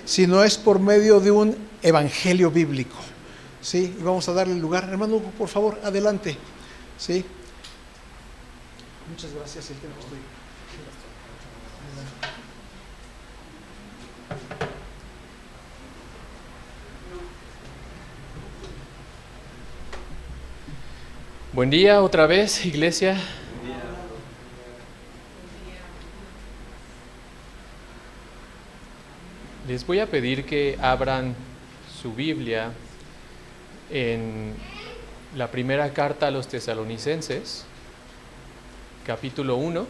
si no es por medio de un evangelio bíblico. ¿Sí? Y vamos a darle lugar. Hermano Hugo, por favor, adelante. ¿Sí? Muchas gracias. El tiempo estoy. Buen día otra vez, iglesia. Les voy a pedir que abran su Biblia en la primera carta a los Tesalonicenses, capítulo 1,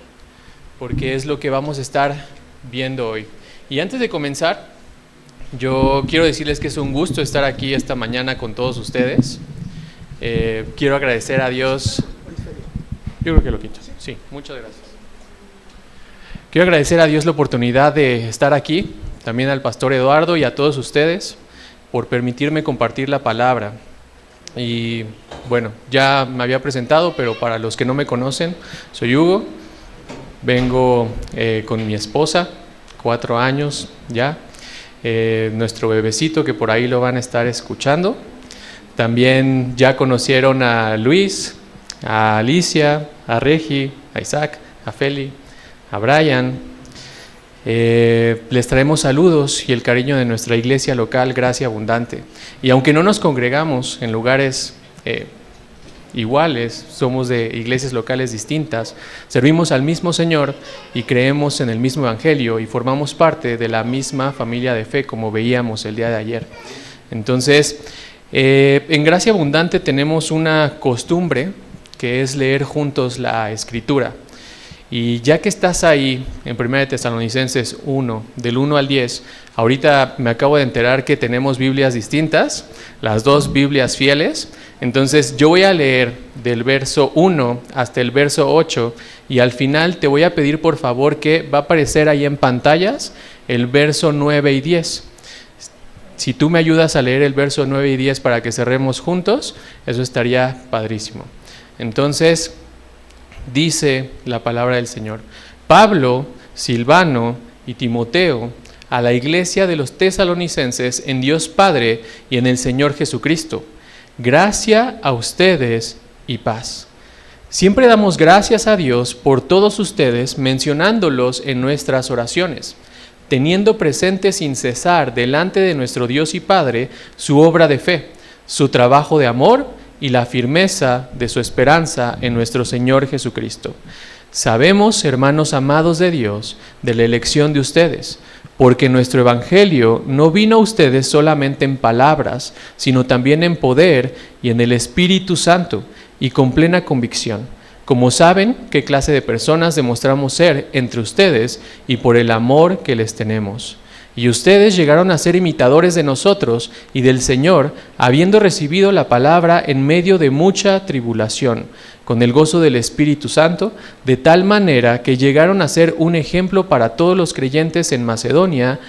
porque es lo que vamos a estar viendo hoy. Y antes de comenzar, yo quiero decirles que es un gusto estar aquí esta mañana con todos ustedes. Quiero agradecer a Dios. Yo creo que lo quito. Sí, muchas gracias. Quiero agradecer a Dios la oportunidad de estar aquí, también al pastor Eduardo y a todos ustedes por permitirme compartir la palabra. Y bueno, ya me había presentado, pero para los que no me conocen, soy Hugo. Vengo con mi esposa, 4 años ya, nuestro bebecito que por ahí lo van a estar escuchando. También ya conocieron a Luis, a Alicia, a Regi, a Isaac, a Feli, a Brian. Les traemos saludos y el cariño de nuestra iglesia local, Gracia Abundante. Y aunque no nos congregamos en lugares iguales, somos de iglesias locales distintas, servimos al mismo Señor y creemos en el mismo Evangelio y formamos parte de la misma familia de fe, como veíamos el día de ayer. Entonces, en Gracia Abundante tenemos una costumbre que es leer juntos la Escritura. Y ya que estás ahí en 1 Tesalonicenses 1, del 1 al 10, ahorita me acabo de enterar que tenemos Biblias distintas, las 2 Biblias fieles. Entonces yo voy a leer del verso 1 hasta el verso 8 y al final te voy a pedir por favor que va a aparecer ahí en pantallas el verso 9 y 10. Si tú me ayudas a leer el verso 9 y 10 para que cerremos juntos, eso estaría padrísimo. Entonces, dice la palabra del Señor: Pablo, Silvano y Timoteo, a la iglesia de los tesalonicenses en Dios Padre y en el Señor Jesucristo, gracia a ustedes y paz. Siempre damos gracias a Dios por todos ustedes, mencionándolos en nuestras oraciones, teniendo presente sin cesar delante de nuestro Dios y Padre su obra de fe, su trabajo de amor y la firmeza de su esperanza en nuestro Señor Jesucristo. Sabemos, hermanos amados de Dios, de la elección de ustedes, porque nuestro Evangelio no vino a ustedes solamente en palabras, sino también en poder y en el Espíritu Santo y con plena convicción. Como saben qué clase de personas demostramos ser entre ustedes y por el amor que les tenemos. Y ustedes llegaron a ser imitadores de nosotros y del Señor, habiendo recibido la palabra en medio de mucha tribulación, con el gozo del Espíritu Santo, de tal manera que llegaron a ser un ejemplo para todos los creyentes en Macedonia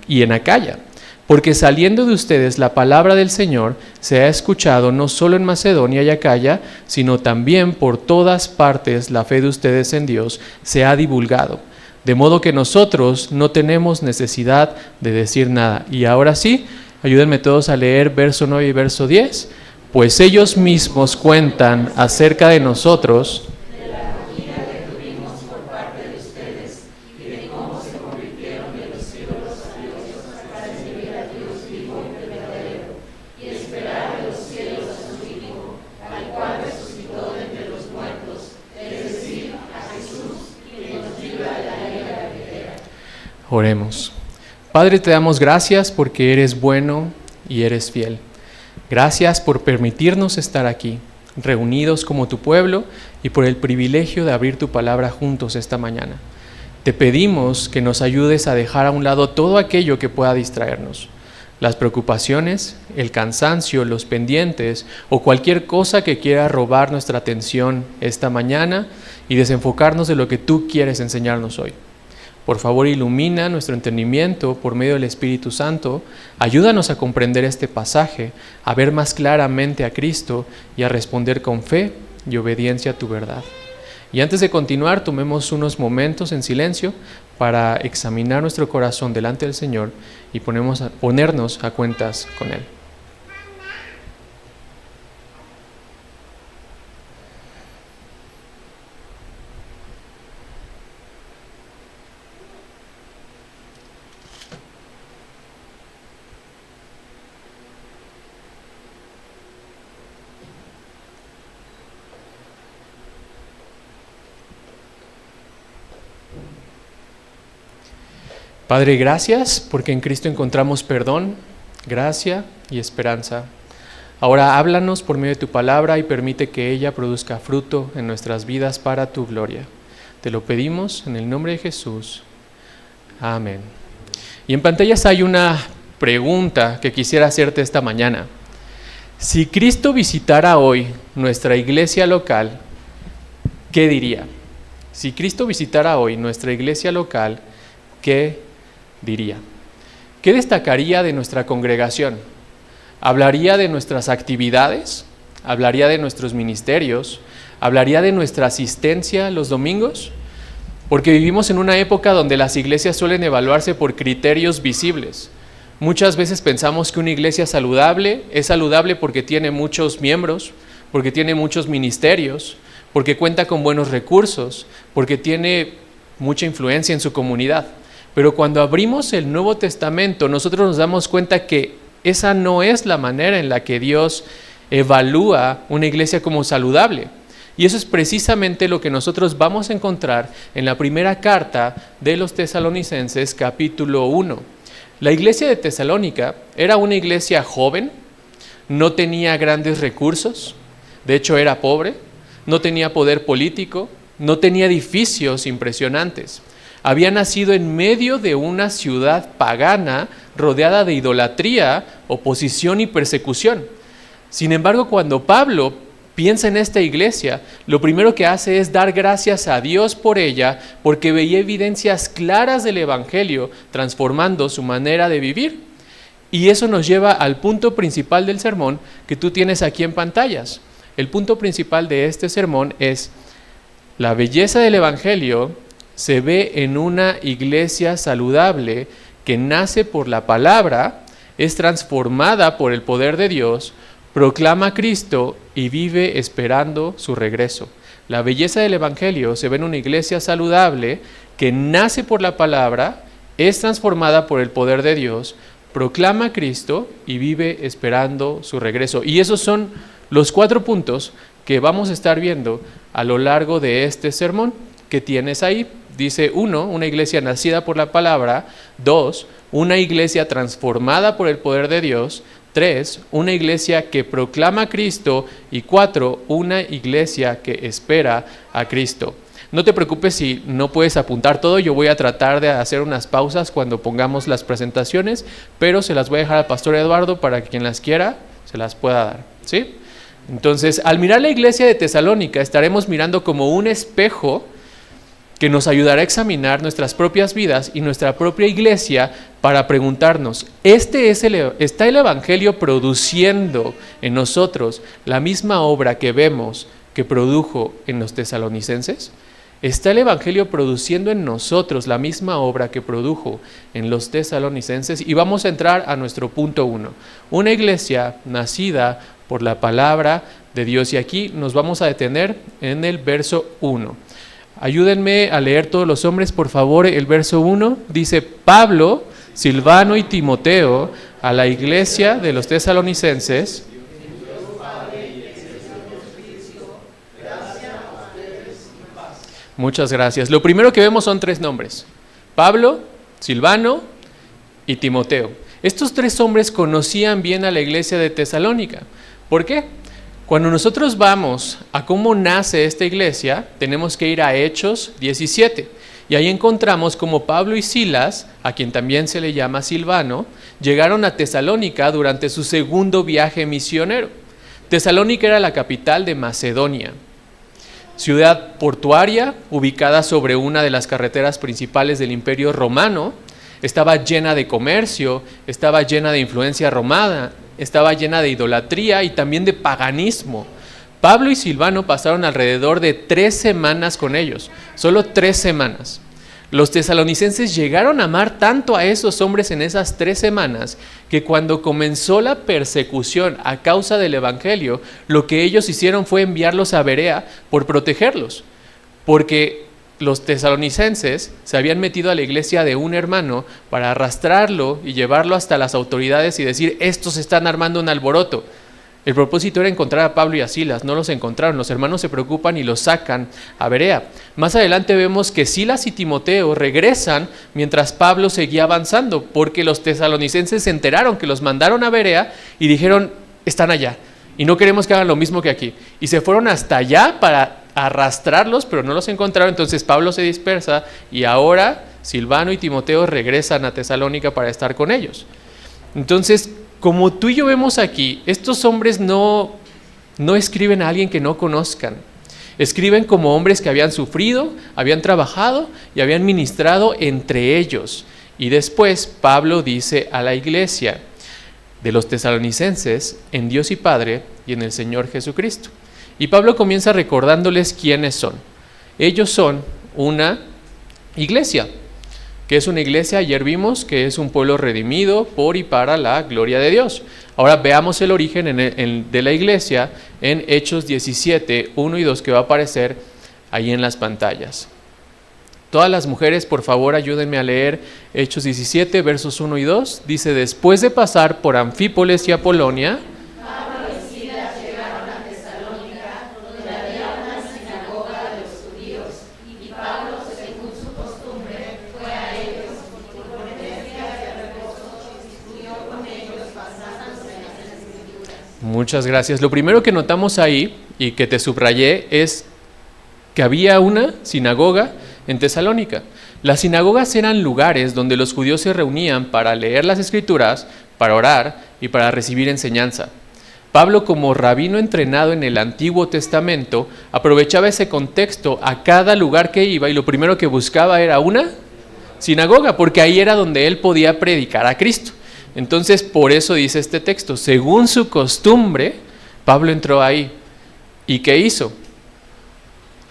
y en Acaya. Porque saliendo de ustedes la palabra del Señor se ha escuchado no solo en Macedonia y Acaya, sino también por todas partes la fe de ustedes en Dios se ha divulgado. De modo que nosotros no tenemos necesidad de decir nada. Y ahora sí, ayúdenme todos a leer verso 9 y verso 10. Pues ellos mismos cuentan acerca de nosotros de la acogida que tuvimos por parte de ustedes y de cómo se convirtieron de los ídolos a Dios para servir a Dios vivo y verdadero y esperar de los cielos a su Hijo, al cual resucitó de entre los muertos, es decir, a Jesús, que nos libra de la ira venidera. Oremos. Padre, te damos gracias porque eres bueno y eres fiel. Gracias por permitirnos estar aquí, reunidos como tu pueblo, y por el privilegio de abrir tu palabra juntos esta mañana. Te pedimos que nos ayudes a dejar a un lado todo aquello que pueda distraernos, las preocupaciones, el cansancio, los pendientes o cualquier cosa que quiera robar nuestra atención esta mañana y desenfocarnos de lo que tú quieres enseñarnos hoy. Por favor, ilumina nuestro entendimiento por medio del Espíritu Santo. Ayúdanos a comprender este pasaje, a ver más claramente a Cristo y a responder con fe y obediencia a tu verdad. Y antes de continuar, tomemos unos momentos en silencio para examinar nuestro corazón delante del Señor y ponernos a cuentas con Él. Padre, gracias porque en Cristo encontramos perdón, gracia y esperanza. Ahora háblanos por medio de tu palabra y permite que ella produzca fruto en nuestras vidas para tu gloria. Te lo pedimos en el nombre de Jesús. Amén. Y en pantallas hay una pregunta que quisiera hacerte esta mañana. Si Cristo visitara hoy nuestra iglesia local, ¿qué diría? Si Cristo visitara hoy nuestra iglesia local, ¿qué diría? ¿Qué destacaría de nuestra congregación? ¿Hablaría de nuestras actividades? ¿Hablaría de nuestros ministerios? ¿Hablaría de nuestra asistencia los domingos? Porque vivimos en una época donde las iglesias suelen evaluarse por criterios visibles. Muchas veces pensamos que una iglesia saludable es saludable porque tiene muchos miembros, porque tiene muchos ministerios, porque cuenta con buenos recursos, porque tiene mucha influencia en su comunidad. Pero cuando abrimos el Nuevo Testamento, nosotros nos damos cuenta que esa no es la manera en la que Dios evalúa una iglesia como saludable. Y eso es precisamente lo que nosotros vamos a encontrar en la primera carta de los Tesalonicenses, capítulo 1. La iglesia de Tesalónica era una iglesia joven, no tenía grandes recursos, de hecho era pobre, no tenía poder político, no tenía edificios impresionantes. Había nacido en medio de una ciudad pagana rodeada de idolatría, oposición y persecución. Sin embargo, cuando Pablo piensa en esta iglesia, lo primero que hace es dar gracias a Dios por ella, porque veía evidencias claras del Evangelio transformando su manera de vivir. Y eso nos lleva al punto principal del sermón que tú tienes aquí en pantallas. El punto principal de este sermón es: la belleza del Evangelio se ve en una iglesia saludable que nace por la palabra, es transformada por el poder de Dios, proclama a Cristo y vive esperando su regreso. La belleza del Evangelio se ve en una iglesia saludable que nace por la palabra, es transformada por el poder de Dios, proclama a Cristo y vive esperando su regreso. Y esos son los 4 puntos que vamos a estar viendo a lo largo de este sermón que tienes ahí. Dice 1, una iglesia nacida por la palabra. 2, una iglesia transformada por el poder de Dios. 3, una iglesia que proclama a Cristo. Y 4, una iglesia que espera a Cristo. No te preocupes si no puedes apuntar todo, yo voy a tratar de hacer unas pausas cuando pongamos las presentaciones, pero se las voy a dejar al pastor Eduardo para que quien las quiera se las pueda dar, ¿sí? Entonces, al mirar la iglesia de Tesalónica, estaremos mirando como un espejo que nos ayudará a examinar nuestras propias vidas y nuestra propia iglesia para preguntarnos, ¿está el Evangelio produciendo en nosotros la misma obra que vemos que produjo en los tesalonicenses? ¿Está el Evangelio produciendo en nosotros la misma obra que produjo en los tesalonicenses? Y vamos a entrar a nuestro punto 1. Una iglesia nacida por la palabra de Dios. Y aquí nos vamos a detener en el verso 1. Ayúdenme a leer todos los hombres, por favor, el verso 1. Dice: Pablo, Silvano y Timoteo, a la iglesia de los tesalonicenses. Muchas gracias. Lo primero que vemos son 3 nombres: Pablo, Silvano y Timoteo. Estos 3 hombres conocían bien a la iglesia de Tesalónica. ¿Por qué? Cuando nosotros vamos a cómo nace esta iglesia, tenemos que ir a Hechos 17. Y ahí encontramos como Pablo y Silas, a quien también se le llama Silvano, llegaron a Tesalónica durante su segundo viaje misionero. Tesalónica era la capital de Macedonia, ciudad portuaria ubicada sobre una de las carreteras principales del Imperio Romano. Estaba llena de comercio, estaba llena de influencia romana, estaba llena de idolatría y también de paganismo. Pablo y Silvano pasaron alrededor de 3 semanas con ellos, solo 3 semanas. Los tesalonicenses llegaron a amar tanto a esos hombres en esas 3 semanas que cuando comenzó la persecución a causa del evangelio, lo que ellos hicieron fue enviarlos a Berea por protegerlos, porque los tesalonicenses se habían metido a la iglesia de un hermano para arrastrarlo y llevarlo hasta las autoridades y decir: estos están armando un alboroto. El propósito era encontrar a Pablo y a Silas, no los encontraron. Los hermanos se preocupan y los sacan a Berea. Más adelante vemos que Silas y Timoteo regresan mientras Pablo seguía avanzando, porque los tesalonicenses se enteraron que los mandaron a Berea y dijeron: están allá y no queremos que hagan lo mismo que aquí. Y se fueron hasta allá para arrastrarlos, pero no los encontraron. Entonces Pablo se dispersa y ahora Silvano y Timoteo regresan a Tesalónica para estar con ellos. Entonces, como tú y yo vemos aquí, estos hombres no escriben a alguien que no conozcan. Escriben como hombres que habían sufrido, habían trabajado y habían ministrado entre ellos. Y después Pablo dice a la iglesia de los tesalonicenses: en Dios y Padre y en el Señor Jesucristo. Y Pablo comienza recordándoles quiénes son. Ellos son una iglesia. ¿Qué es una iglesia? Ayer vimos que es un pueblo redimido por y para la gloria de Dios. Ahora veamos el origen de la iglesia en Hechos 17, 1 y 2, que va a aparecer ahí en las pantallas. Todas las mujeres, por favor, ayúdenme a leer Hechos 17, versos 1 y 2. Dice: después de pasar por Anfípolis y Apolonia, Pablo y Silas llegaron a Tesalónica, donde había una sinagoga de los judíos, y Pablo, según su costumbre, fue a ellos, y por 3 días de reposo discutió con ellos basándose en las Escrituras. muchas gracias. Lo primero que notamos ahí y que te subrayé es que había una sinagoga en Tesalónica. Las sinagogas eran lugares donde los judíos se reunían para leer las Escrituras, para orar y para recibir enseñanza. Pablo, como rabino entrenado en el Antiguo Testamento, aprovechaba ese contexto a cada lugar que iba, y lo primero que buscaba era una sinagoga, porque ahí era donde él podía predicar a Cristo. Entonces, por eso dice este texto: según su costumbre, Pablo entró ahí. ¿Y qué hizo?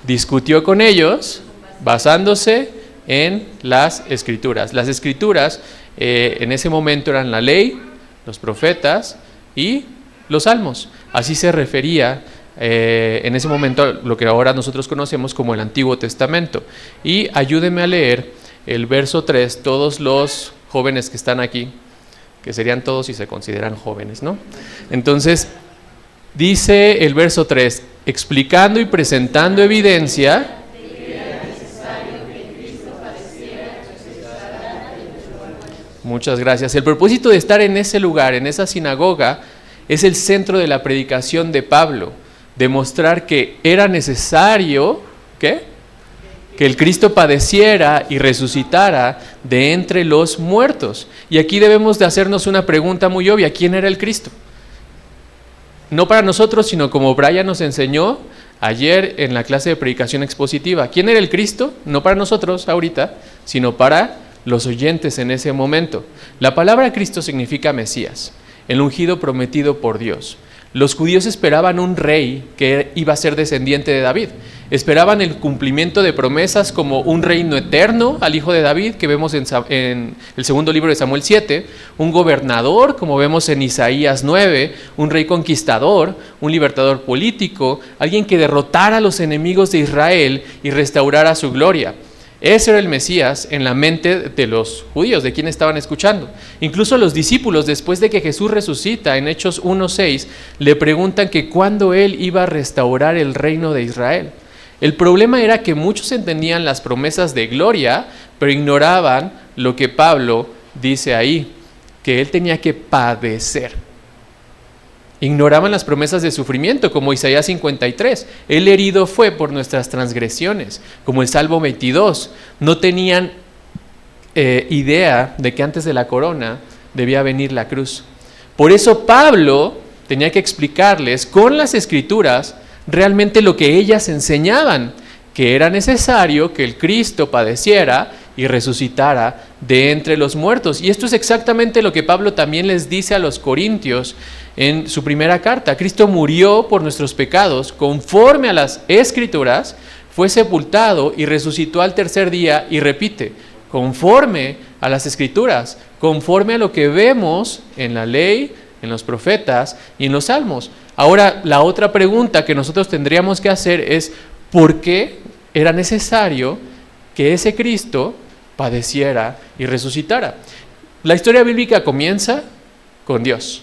Discutió con ellos basándose en las Escrituras. Las Escrituras en ese momento eran la ley, los profetas y los salmos. Así se refería en ese momento a lo que ahora nosotros conocemos como el Antiguo Testamento. Y ayúdenme a leer el verso 3, todos los jóvenes que están aquí, que serían todos si se consideran jóvenes, ¿no? Entonces, dice el verso 3: explicando y presentando evidencia. Muchas gracias. El propósito de estar en ese lugar, en esa sinagoga, es el centro de la predicación de Pablo. Demostrar que era necesario, ¿qué? Que el Cristo padeciera y resucitara de entre los muertos. Y aquí debemos de hacernos una pregunta muy obvia: ¿quién era el Cristo? No para nosotros, sino como Brian nos enseñó ayer en la clase de predicación expositiva. ¿Quién era el Cristo? No para nosotros ahorita, sino para los oyentes en ese momento. La palabra Cristo significa Mesías, el ungido prometido por Dios. Los judíos esperaban un rey que iba a ser descendiente de David. Esperaban el cumplimiento de promesas como un reino eterno al hijo de David, que vemos en el segundo libro de Samuel 7, un gobernador, como vemos en Isaías 9, un rey conquistador, un libertador político, alguien que derrotara a los enemigos de Israel y restaurara su gloria. Ese era el Mesías en la mente de los judíos, de quien estaban escuchando. Incluso los discípulos, después de que Jesús resucita en Hechos 1:6, le preguntan que cuándo él iba a restaurar el reino de Israel. El problema era que muchos entendían las promesas de gloria, pero ignoraban lo que Pablo dice ahí, que él tenía que padecer. Ignoraban las promesas de sufrimiento, como Isaías 53. Él herido fue por nuestras transgresiones, como el Salmo 22. No tenían idea de que antes de la corona debía venir la cruz. Por eso Pablo tenía que explicarles con las Escrituras realmente lo que ellas enseñaban, que era necesario que el Cristo padeciera y resucitara de entre los muertos. Y esto es exactamente lo que Pablo también les dice a los corintios en su primera carta. Cristo murió por nuestros pecados conforme a las Escrituras, fue sepultado y resucitó al tercer día, y repite, conforme a las Escrituras, conforme a lo que vemos en la ley, en los profetas y en los salmos. Ahora, la otra pregunta que nosotros tendríamos que hacer es, ¿por qué era necesario que ese Cristo padeciera y resucitara? La historia bíblica comienza con Dios.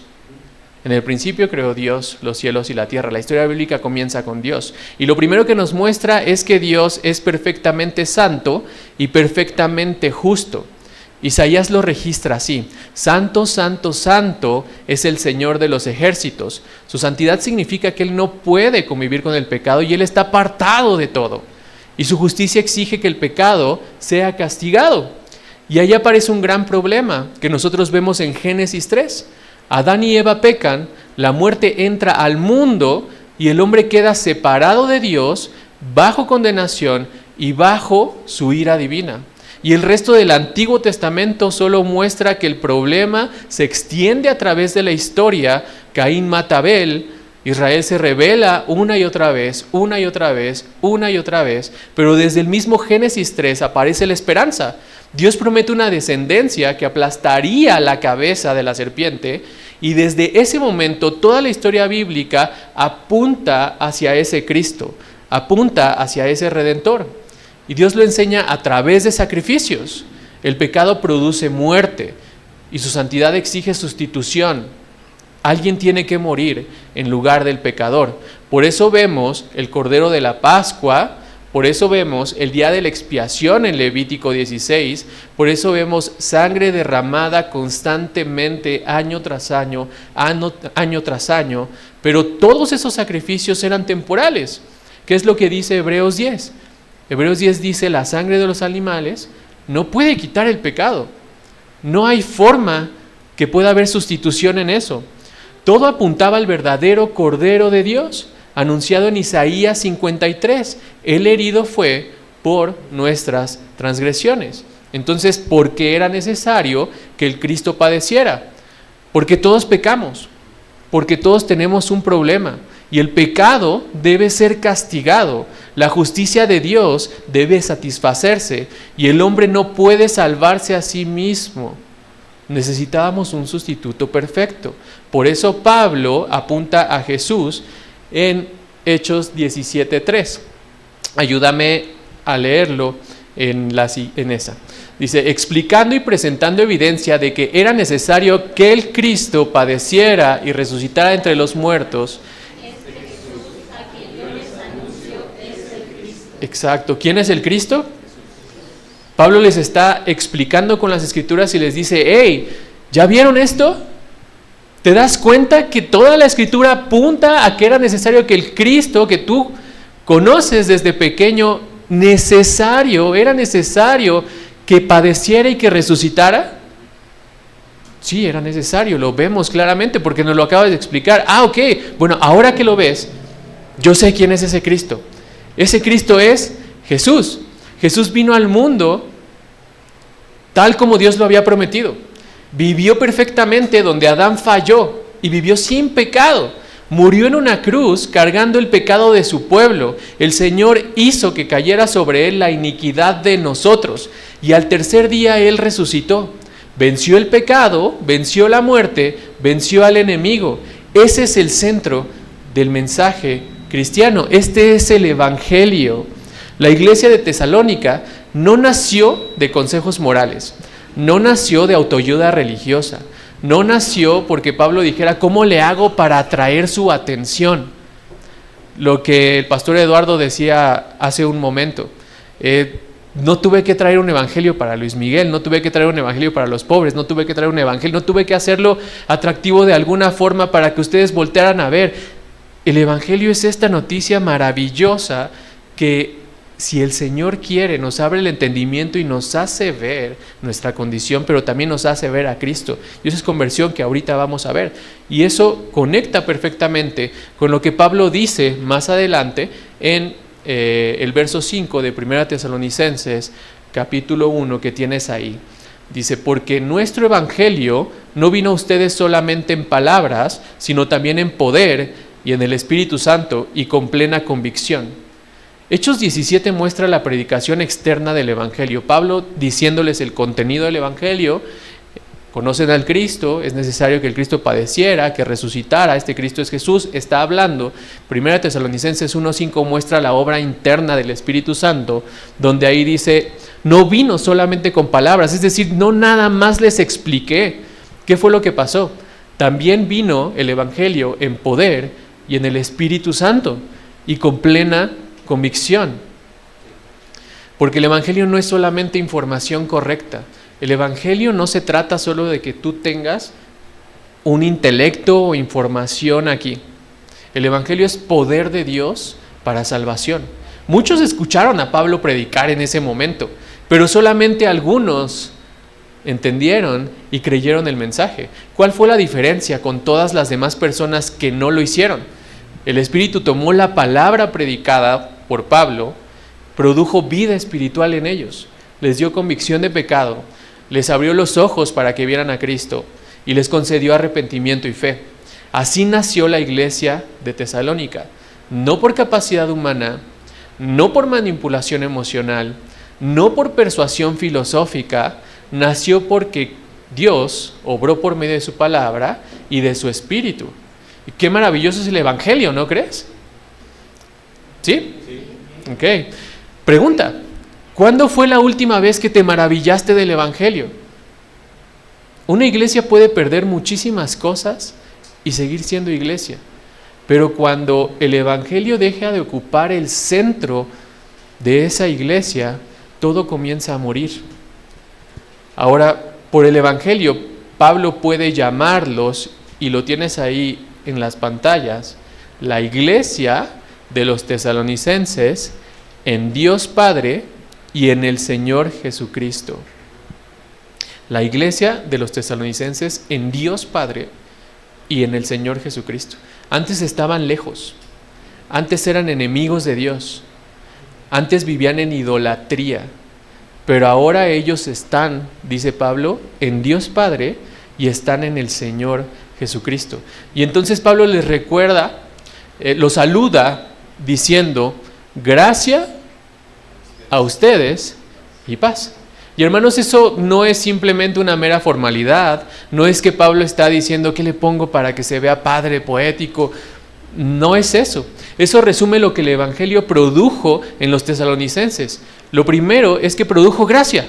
En el principio creó Dios los cielos y la tierra. La historia bíblica comienza con Dios. Y lo primero que nos muestra es que Dios es perfectamente santo y perfectamente justo. Isaías lo registra así: santo, santo, santo es el Señor de los ejércitos. Su santidad significa que Él no puede convivir con el pecado y Él está apartado de todo. Y su justicia exige que el pecado sea castigado. Y ahí aparece un gran problema que nosotros vemos en Génesis 3. Adán y Eva pecan, la muerte entra al mundo y el hombre queda separado de Dios, bajo condenación y bajo su ira divina. Y el resto del Antiguo Testamento solo muestra que el problema se extiende a través de la historia. Caín mata a Abel, Israel se rebela una y otra vez, una y otra vez, una y otra vez, pero desde el mismo Génesis 3 aparece la esperanza. Dios promete una descendencia que aplastaría la cabeza de la serpiente, y desde ese momento toda la historia bíblica apunta hacia ese Cristo, apunta hacia ese Redentor. Y Dios lo enseña a través de sacrificios. El pecado produce muerte y su santidad exige sustitución. Alguien tiene que morir en lugar del pecador. Por eso vemos el Cordero de la Pascua, por eso vemos el día de la expiación en Levítico 16, por eso vemos sangre derramada constantemente año tras año, año tras año, pero todos esos sacrificios eran temporales. ¿Qué es lo que dice Hebreos 10? Hebreos 10 dice: la sangre de los animales no puede quitar el pecado. No hay forma que pueda haber sustitución en eso. Todo apuntaba al verdadero Cordero de Dios, anunciado en Isaías 53. El herido fue por nuestras transgresiones. Entonces, ¿por qué era necesario que el Cristo padeciera? Porque todos pecamos, porque todos tenemos un problema, y el pecado debe ser castigado. La justicia de Dios debe satisfacerse, y el hombre no puede salvarse a sí mismo. Necesitábamos un sustituto perfecto. Por eso Pablo apunta a Jesús en Hechos 17:3. Ayúdame a leerlo en esa. Dice: explicando y presentando evidencia de que era necesario que el Cristo padeciera y resucitara entre los muertos. Este Jesús, a quien yo les anuncio, es el Cristo. Exacto. ¿Quién es el Cristo? Pablo les está explicando con las Escrituras y les dice: hey, ¿ya vieron esto? ¿Te das cuenta que toda la Escritura apunta a que era necesario que el Cristo que tú conoces desde pequeño, era necesario que padeciera y que resucitara? Sí, era necesario, lo vemos claramente porque nos lo acabas de explicar. Ok, bueno, ahora que lo ves, yo sé quién es ese Cristo. Ese Cristo es Jesús. Jesús vino al mundo tal como Dios lo había prometido. Vivió perfectamente donde Adán falló y vivió sin pecado. Murió en una cruz cargando el pecado de su pueblo. El Señor hizo que cayera sobre él la iniquidad de nosotros, y al tercer día él resucitó. Venció el pecado, venció la muerte, venció al enemigo. Ese es el centro del mensaje cristiano. Este es el Evangelio. La iglesia de Tesalónica no nació de consejos morales, no nació de autoayuda religiosa, no nació porque Pablo dijera: ¿cómo le hago para atraer su atención? Lo que el pastor Eduardo decía hace un momento, no tuve que traer un evangelio para Luis Miguel, no tuve que traer un evangelio para los pobres, no tuve que traer un evangelio, no tuve que hacerlo atractivo de alguna forma para que ustedes voltearan a ver. El evangelio es esta noticia maravillosa que, si el Señor quiere, nos abre el entendimiento y nos hace ver nuestra condición, pero también nos hace ver a Cristo. Y eso es conversión que ahorita vamos a ver. Y eso conecta perfectamente con lo que Pablo dice más adelante en el verso 5 de 1 Tesalonicenses, capítulo 1, que tienes ahí. Dice: porque nuestro evangelio no vino a ustedes solamente en palabras, sino también en poder y en el Espíritu Santo y con plena convicción. Hechos 17 muestra la predicación externa del Evangelio. Pablo diciéndoles el contenido del Evangelio: conocen al Cristo, es necesario que el Cristo padeciera, que resucitara, este Cristo es Jesús. Está hablando. 1 Tesalonicenses 1:5 muestra la obra interna del Espíritu Santo, donde ahí dice: no vino solamente con palabras, es decir, no nada más les expliqué qué fue lo que pasó. También vino el Evangelio en poder y en el Espíritu Santo y con plena convicción. Porque el Evangelio no es solamente información correcta. El Evangelio no se trata solo de que tú tengas un intelecto o información aquí. El Evangelio es poder de Dios para salvación. Muchos escucharon a Pablo predicar en ese momento, pero solamente algunos entendieron y creyeron el mensaje. ¿Cuál fue la diferencia con todas las demás personas que no lo hicieron? El Espíritu tomó la palabra predicada por Pablo, produjo vida espiritual en ellos, les dio convicción de pecado, les abrió los ojos para que vieran a Cristo y les concedió arrepentimiento y fe. Así nació la iglesia de Tesalónica, no por capacidad humana, no por manipulación emocional, no por persuasión filosófica, nació porque Dios obró por medio de su palabra y de su Espíritu. Y qué maravilloso es el Evangelio, ¿no crees? ¿Sí? Sí. Ok. Pregunta: ¿cuándo fue la última vez que te maravillaste del Evangelio? Una iglesia puede perder muchísimas cosas y seguir siendo iglesia, pero cuando el Evangelio deja de ocupar el centro de esa iglesia, todo comienza a morir. Ahora, por el Evangelio, Pablo puede llamarlos, y lo tienes ahí en las pantallas, la iglesia de los tesalonicenses en Dios Padre y en el Señor Jesucristo. La iglesia de los tesalonicenses en Dios Padre y en el Señor Jesucristo. Antes estaban lejos, antes eran enemigos de Dios, antes vivían en idolatría, pero ahora ellos están, dice Pablo, en Dios Padre y están en el Señor Jesucristo. Y entonces Pablo les recuerda, los saluda diciendo: gracia a ustedes y paz. Y hermanos, eso no es simplemente una mera formalidad, no es que Pablo está diciendo ¿qué le pongo para que se vea padre, poético? No es eso. Eso resume lo que el Evangelio produjo en los tesalonicenses. Lo primero es que produjo gracia,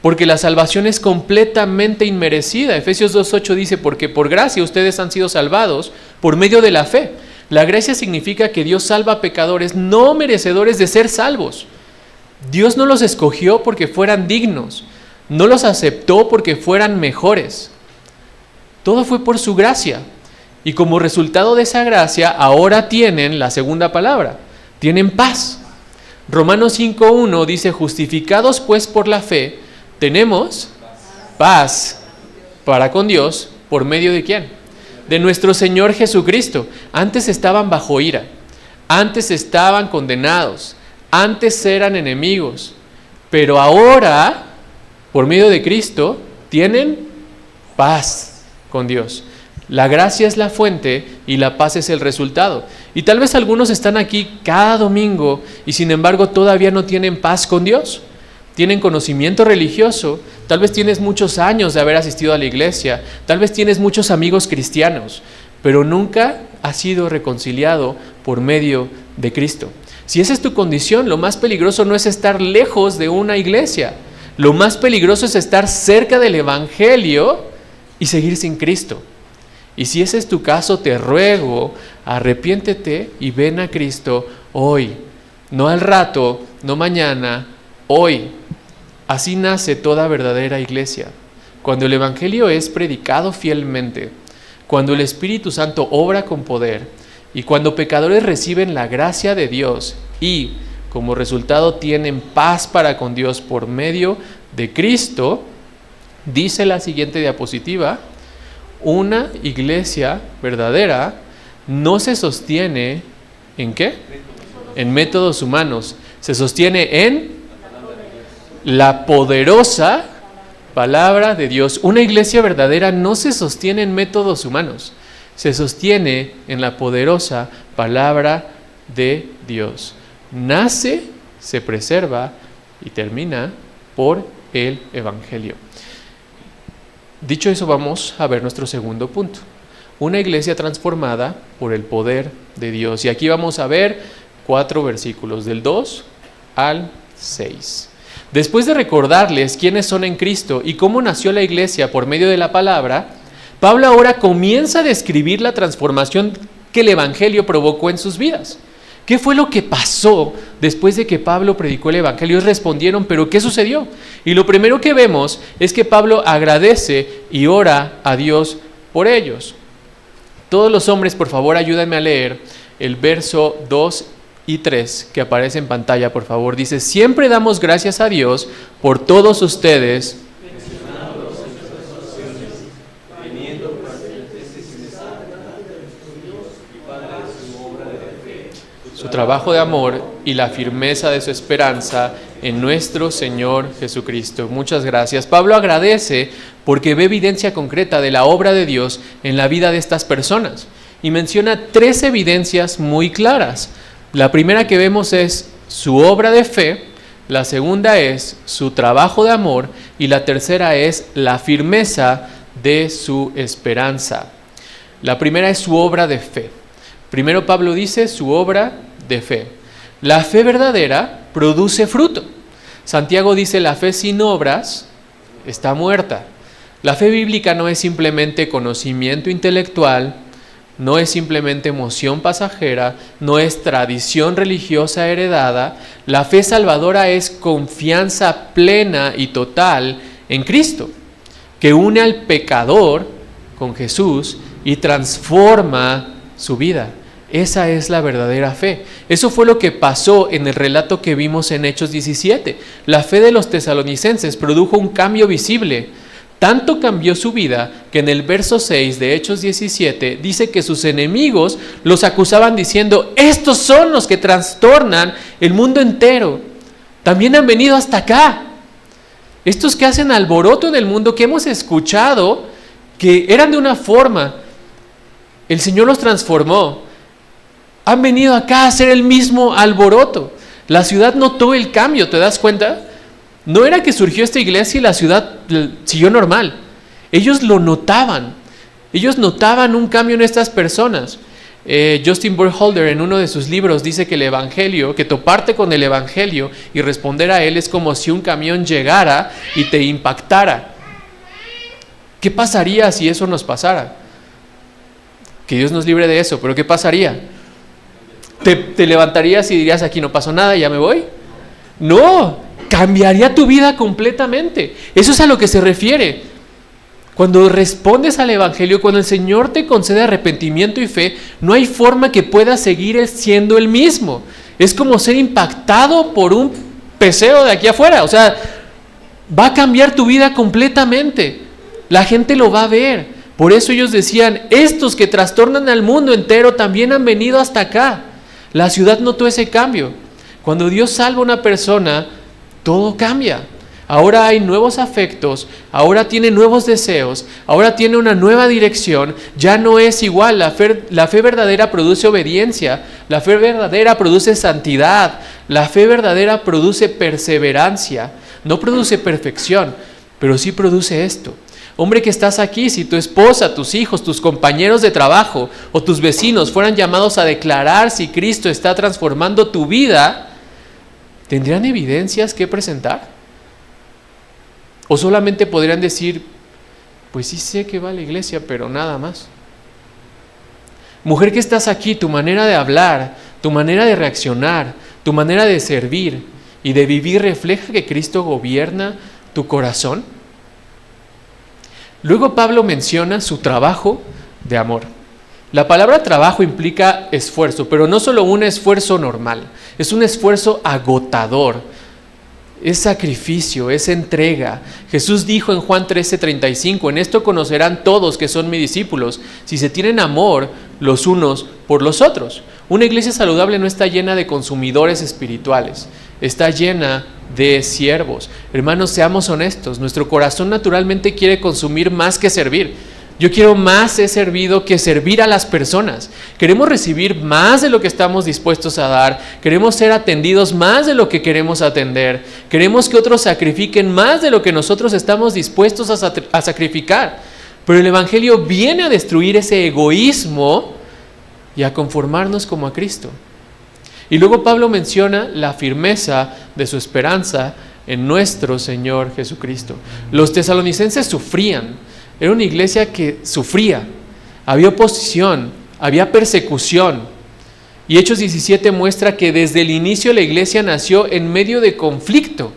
porque la salvación es completamente inmerecida. Efesios 2:8 dice: porque por gracia ustedes han sido salvados por medio de la fe. La gracia significa que Dios salva a pecadores no merecedores de ser salvos. Dios no los escogió porque fueran dignos, no los aceptó porque fueran mejores. Todo fue por su gracia. Y como resultado de esa gracia, ahora tienen la segunda palabra, tienen paz. Romanos 5:1 dice: justificados pues por la fe, tenemos paz para con Dios, ¿por medio de quién? De nuestro Señor Jesucristo. Antes estaban bajo ira, antes estaban condenados, antes eran enemigos, pero ahora, por medio de Cristo, tienen paz con Dios. La gracia es la fuente y la paz es el resultado. Y tal vez algunos están aquí cada domingo y sin embargo todavía no tienen paz con Dios. Tienen conocimiento religioso, tal vez tienes muchos años de haber asistido a la iglesia, tal vez tienes muchos amigos cristianos, pero nunca has sido reconciliado por medio de Cristo. Si esa es tu condición, lo más peligroso no es estar lejos de una iglesia. Lo más peligroso es estar cerca del Evangelio y seguir sin Cristo. Y si ese es tu caso, te ruego, arrepiéntete y ven a Cristo hoy. No al rato, no mañana, hoy. Así nace toda verdadera iglesia. Cuando el Evangelio es predicado fielmente, cuando el Espíritu Santo obra con poder y cuando pecadores reciben la gracia de Dios y como resultado tienen paz para con Dios por medio de Cristo, dice la siguiente diapositiva: una iglesia verdadera no se sostiene ¿en qué? En métodos humanos. Se sostiene en la poderosa palabra de Dios. Una iglesia verdadera no se sostiene en métodos humanos. Se sostiene en la poderosa palabra de Dios. nace, se preserva y termina por el Evangelio. Dicho eso, vamos a ver nuestro segundo punto. Una iglesia transformada por el poder de Dios. Y aquí vamos a ver 4 versículos, del 2 al 6. Después de recordarles quiénes son en Cristo y cómo nació la iglesia por medio de la palabra, Pablo ahora comienza a describir la transformación que el Evangelio provocó en sus vidas. ¿Qué fue lo que pasó después de que Pablo predicó el Evangelio? Ellos respondieron, ¿pero qué sucedió? Y lo primero que vemos es que Pablo agradece y ora a Dios por ellos. Todos los hombres, por favor, ayúdenme a leer el verso 2 y 3 que aparece en pantalla, por favor. Dice, siempre damos gracias a Dios por todos ustedes, su trabajo de amor y la firmeza de su esperanza en nuestro Señor Jesucristo. Muchas gracias. Pablo agradece porque ve evidencia concreta de la obra de Dios en la vida de estas personas y menciona 3 evidencias muy claras. La primera que vemos es su obra de fe, la segunda es su trabajo de amor y la tercera es la firmeza de su esperanza. La primera es su obra de fe. Primero Pablo dice su obra de fe. La fe verdadera produce fruto. Santiago dice la fe sin obras está muerta. La fe bíblica no es simplemente conocimiento intelectual, no es simplemente emoción pasajera, no es tradición religiosa heredada. La fe salvadora es confianza plena y total en Cristo, que une al pecador con Jesús y transforma su vida. Esa es la verdadera fe. Eso fue lo que pasó en el relato que vimos en Hechos 17. La fe de los tesalonicenses produjo un cambio visible. Tanto cambió su vida que en el verso 6 de Hechos 17 dice que sus enemigos los acusaban diciendo, estos son los que trastornan el mundo entero. También han venido hasta acá. Estos que hacen alboroto en el mundo, que hemos escuchado que eran de una forma, el Señor los transformó. Han venido acá a hacer el mismo alboroto. La ciudad notó el cambio, ¿te das cuenta? No era que surgió esta iglesia y la ciudad siguió normal. Ellos lo notaban. Ellos notaban un cambio en estas personas. Justin Burkholder en uno de sus libros dice que el evangelio, que toparte con el evangelio y responder a él es como si un camión llegara y te impactara. ¿Qué pasaría si eso nos pasara? Que Dios nos libre de eso, pero ¿qué pasaría? ¿Te levantarías y dirías, aquí no pasó nada, ya me voy? No, cambiaría tu vida completamente. Eso es a lo que se refiere. Cuando respondes al evangelio, cuando el Señor te concede arrepentimiento y fe, no hay forma que puedas seguir siendo el mismo. Es como ser impactado por un peceo de aquí afuera. O sea, va a cambiar tu vida completamente. La gente lo va a ver. Por eso ellos decían, estos que trastornan al mundo entero también han venido hasta acá. La ciudad notó ese cambio. Cuando Dios salva a una persona, todo cambia. Ahora hay nuevos afectos, ahora tiene nuevos deseos, ahora tiene una nueva dirección, ya no es igual. La fe verdadera produce obediencia, la fe verdadera produce santidad, la fe verdadera produce perseverancia, no produce perfección, pero sí produce esto. Hombre que estás aquí, si tu esposa, tus hijos, tus compañeros de trabajo o tus vecinos fueran llamados a declarar si Cristo está transformando tu vida, ¿tendrían evidencias que presentar? ¿O solamente podrían decir, pues sí sé que va a la iglesia, pero nada más? Mujer que estás aquí, tu manera de hablar, tu manera de reaccionar, tu manera de servir y de vivir refleja que Cristo gobierna tu corazón. Luego Pablo menciona su trabajo de amor. La palabra trabajo implica esfuerzo, pero no solo un esfuerzo normal, es un esfuerzo agotador, es sacrificio, es entrega. Jesús dijo en Juan 13:35, en esto conocerán todos que son mis discípulos, si se tienen amor los unos por los otros. Una iglesia saludable no está llena de consumidores espirituales, está llena de siervos. Hermanos, seamos honestos, nuestro corazón naturalmente quiere consumir más que servir. Yo quiero más ser servido que servir a las personas. Queremos recibir más de lo que estamos dispuestos a dar. Queremos ser atendidos más de lo que queremos atender. Queremos que otros sacrifiquen más de lo que nosotros estamos dispuestos a sacrificar. Pero el Evangelio viene a destruir ese egoísmo y a conformarnos como a Cristo. Y luego Pablo menciona la firmeza de su esperanza en nuestro Señor Jesucristo. Los tesalonicenses sufrían. Era una iglesia que sufría, había oposición, había persecución. Y Hechos 17 muestra que desde el inicio la iglesia nació en medio de conflicto.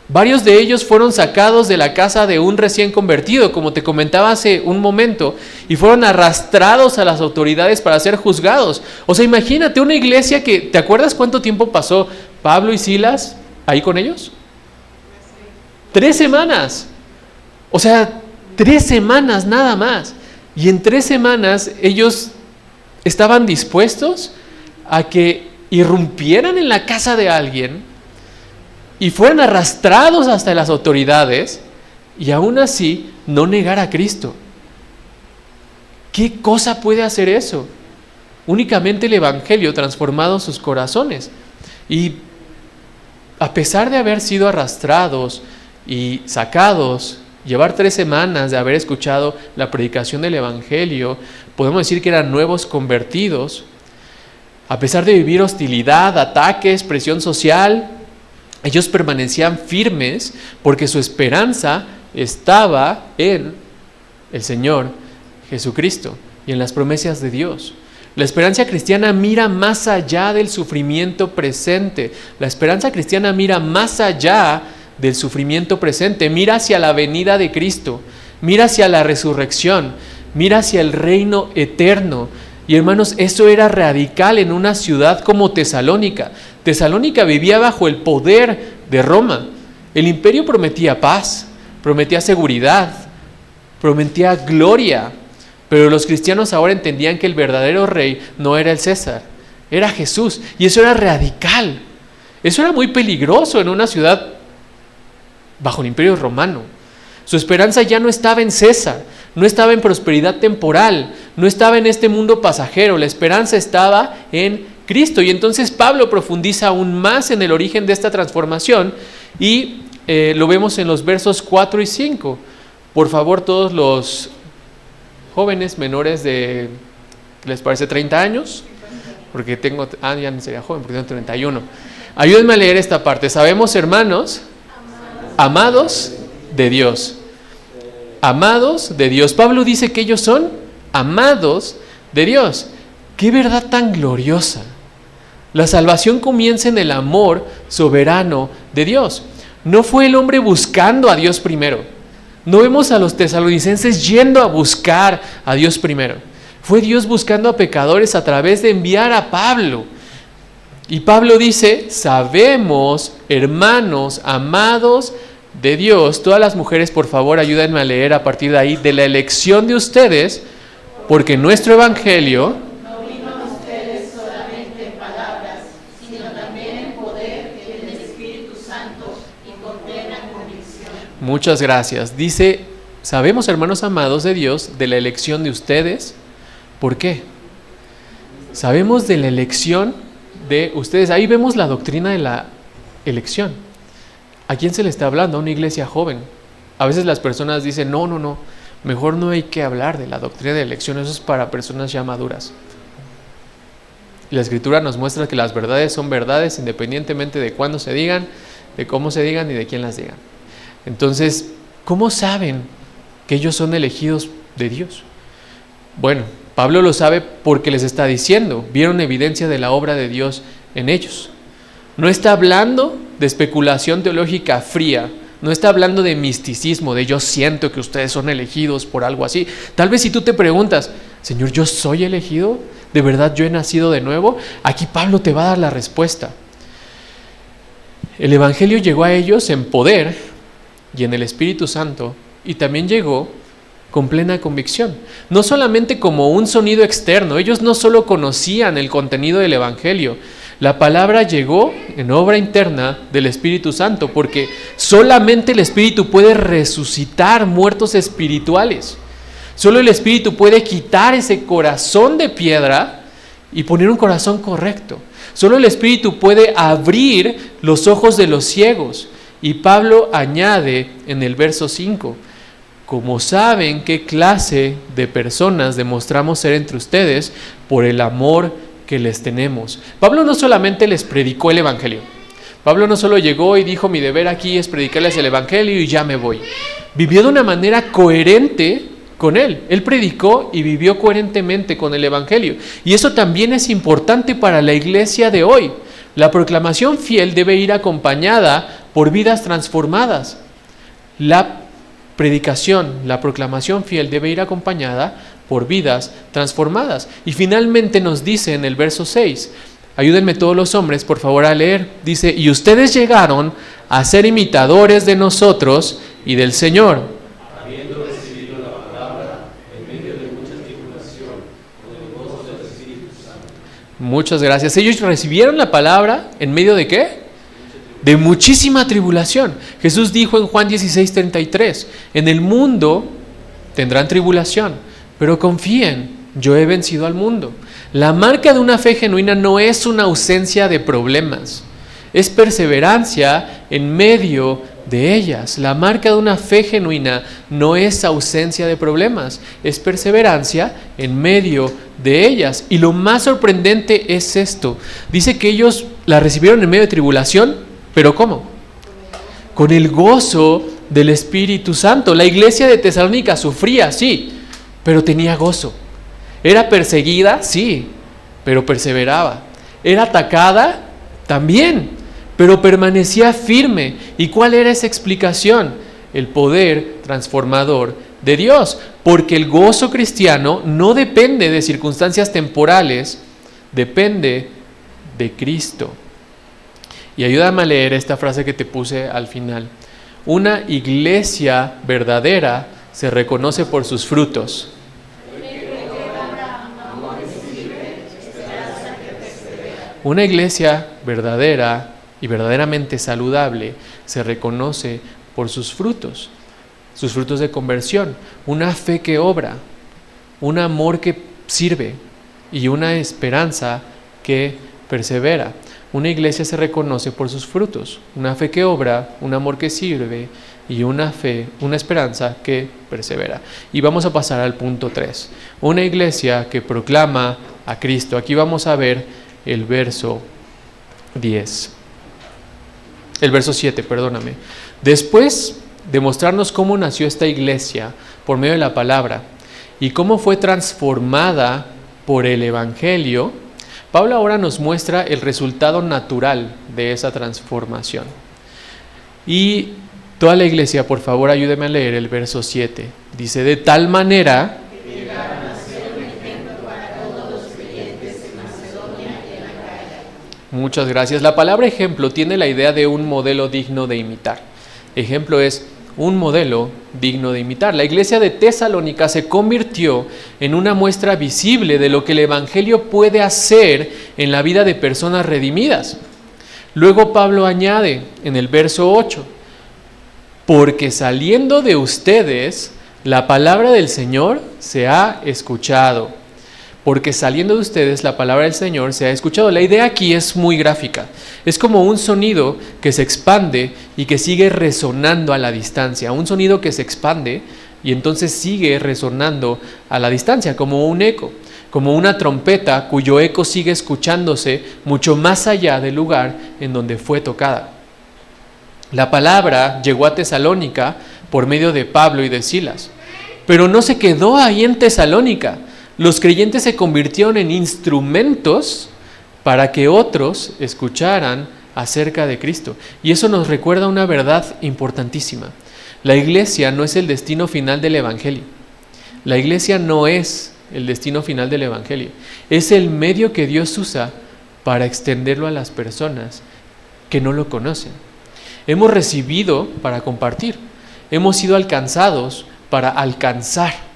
Varios de ellos fueron sacados de la casa de un recién convertido, como te comentaba hace un momento, y fueron arrastrados a las autoridades para ser juzgados. O sea, imagínate una iglesia que, ¿te acuerdas cuánto tiempo pasó Pablo y Silas ahí con ellos? 3 semanas. O sea, 3 semanas nada más. Y en 3 semanas ellos estaban dispuestos a que irrumpieran en la casa de alguien y fueran arrastrados hasta las autoridades y aún así no negar a Cristo. ¿Qué cosa puede hacer eso? Únicamente el Evangelio transformado sus corazones. Y a pesar de haber sido arrastrados y sacados, llevar 3 semanas de haber escuchado la predicación del Evangelio, podemos decir que eran nuevos convertidos. A pesar de vivir hostilidad, ataques, presión social, ellos permanecían firmes porque su esperanza estaba en el Señor Jesucristo y en las promesas de Dios. La esperanza cristiana mira más allá del sufrimiento presente. La esperanza cristiana mira más allá del sufrimiento presente, mira hacia la venida de Cristo, mira hacia la resurrección, mira hacia el reino eterno. Y hermanos, eso era radical en una ciudad como Tesalónica. Tesalónica vivía bajo el poder de Roma. El imperio prometía paz, prometía seguridad, prometía gloria, pero los cristianos ahora entendían que el verdadero rey no era el César, era Jesús, y eso era radical. Eso era muy peligroso en una ciudad bajo el imperio romano. Su esperanza ya no estaba en César, no estaba en prosperidad temporal, no estaba en este mundo pasajero, la esperanza estaba en Cristo. Y entonces Pablo profundiza aún más en el origen de esta transformación y lo vemos en los versos 4 y 5. Por favor, todos los jóvenes menores de, ¿les parece 30 años? Porque tengo, ya no sería joven, porque tengo 31. Ayúdenme a leer esta parte. Sabemos, hermanos, amados de Dios. Amados de Dios. Pablo dice que ellos son amados de Dios. ¡Qué verdad tan gloriosa! La salvación comienza en el amor soberano de Dios. No fue el hombre buscando a Dios primero. No vemos a los tesalonicenses yendo a buscar a Dios primero. Fue Dios buscando a pecadores a través de enviar a Pablo. Y Pablo dice, sabemos, hermanos, amados de Dios. Todas las mujeres, por favor, ayúdenme a leer a partir de ahí, de la elección de ustedes, porque nuestro evangelio no vino a ustedes solamente en palabras, sino también en poder del Espíritu Santo y con plena convicción. Muchas gracias. Dice, sabemos, hermanos amados de Dios, de la elección de ustedes. ¿Por qué? Sabemos de la elección de ustedes. Ahí vemos la doctrina de la elección. ¿A quién se le está hablando? A una iglesia joven. A veces las personas dicen, no, mejor no hay que hablar de la doctrina de la elección, eso es para personas ya maduras. Y la Escritura nos muestra que las verdades son verdades independientemente de cuándo se digan, de cómo se digan y de quién las digan. Entonces, ¿cómo saben que ellos son elegidos de Dios? Bueno, Pablo lo sabe porque les está diciendo, vieron evidencia de la obra de Dios en ellos. No está hablando de especulación teológica fría, no está hablando de misticismo, de yo siento que ustedes son elegidos por algo así. Tal vez si tú te preguntas, Señor, ¿yo soy elegido? ¿De verdad yo he nacido de nuevo? Aquí Pablo te va a dar la respuesta. El Evangelio llegó a ellos en poder y en el Espíritu Santo, y también llegó con plena convicción. No solamente como un sonido externo, ellos no solo conocían el contenido del Evangelio, la palabra llegó en obra interna del Espíritu Santo, porque solamente el Espíritu puede resucitar muertos espirituales. Solo el Espíritu puede quitar ese corazón de piedra y poner un corazón correcto. Solo el Espíritu puede abrir los ojos de los ciegos. Y Pablo añade en el verso 5, como saben qué clase de personas demostramos ser entre ustedes por el amor que les tenemos. Pablo no solamente les predicó el Evangelio. Pablo no solo llegó y dijo, mi deber aquí es predicarles el Evangelio y ya me voy. Vivió de una manera coherente con él. Él predicó y vivió coherentemente con el Evangelio. Y eso también es importante para la iglesia de hoy. La proclamación fiel debe ir acompañada por vidas transformadas. La predicación, la proclamación fiel debe ir acompañada por vidas transformadas. Y finalmente nos dice en el verso 6, ayúdenme todos los hombres por favor a leer, dice, y ustedes llegaron a ser imitadores de nosotros y del Señor, habiendo recibido la palabra en medio de mucha tribulación, con el gozo del Espíritu Santo. Muchas gracias. Ellos recibieron la palabra en medio de ¿qué? De muchísima tribulación. Jesús dijo en Juan 16:33, en el mundo tendrán tribulación, pero confíen, yo he vencido al mundo. La marca de una fe genuina no es una ausencia de problemas, es perseverancia en medio de ellas. La marca de una fe genuina no es ausencia de problemas, es perseverancia en medio de ellas. Y lo más sorprendente es esto, dice que ellos la recibieron en medio de tribulación, ¿pero cómo? Con el gozo del Espíritu Santo. La iglesia de Tesalónica sufría, sí, pero tenía gozo. Era perseguida, sí, pero perseveraba. Era atacada, también, pero permanecía firme. ¿Y cuál era esa explicación? El poder transformador de Dios. Porque el gozo cristiano no depende de circunstancias temporales, depende de Cristo. Y ayúdame a leer esta frase que te puse al final. Una iglesia verdadera se reconoce por sus frutos. Una iglesia verdadera y verdaderamente saludable se reconoce por sus frutos de conversión, una fe que obra, un amor que sirve y una esperanza que persevera. Una iglesia se reconoce por sus frutos, una fe que obra, un amor que sirve y una fe, una esperanza que persevera. Y vamos a pasar al punto 3. Una iglesia que proclama a Cristo. Aquí vamos a ver el verso 10. El verso 7, perdóname. Después de mostrarnos cómo nació esta iglesia por medio de la palabra y cómo fue transformada por el Evangelio, Pablo ahora nos muestra el resultado natural de esa transformación. Y toda la iglesia, por favor, ayúdeme a leer el verso 7. Dice, de tal manera que llegaron a ser un ejemplo para todos los creyentes en Macedonia y en Acaya. Muchas gracias. La palabra ejemplo tiene la idea de un modelo digno de imitar. Ejemplo es un modelo digno de imitar. La iglesia de Tesalónica se convirtió en una muestra visible de lo que el Evangelio puede hacer en la vida de personas redimidas. Luego Pablo añade en el verso 8, porque saliendo de ustedes la palabra del Señor se ha escuchado. Porque saliendo de ustedes la palabra del Señor se ha escuchado. La idea aquí es muy gráfica. Es como un sonido que se expande y que sigue resonando a la distancia. Un sonido que se expande y entonces sigue resonando a la distancia, como un eco. Como una trompeta cuyo eco sigue escuchándose mucho más allá del lugar en donde fue tocada. La palabra llegó a Tesalónica por medio de Pablo y de Silas. Pero no se quedó ahí en Tesalónica. Los creyentes se convirtieron en instrumentos para que otros escucharan acerca de Cristo. Y eso nos recuerda una verdad importantísima. La iglesia no es el destino final del Evangelio. La iglesia no es el destino final del Evangelio. Es el medio que Dios usa para extenderlo a las personas que no lo conocen. Hemos recibido para compartir. Hemos sido alcanzados para alcanzar.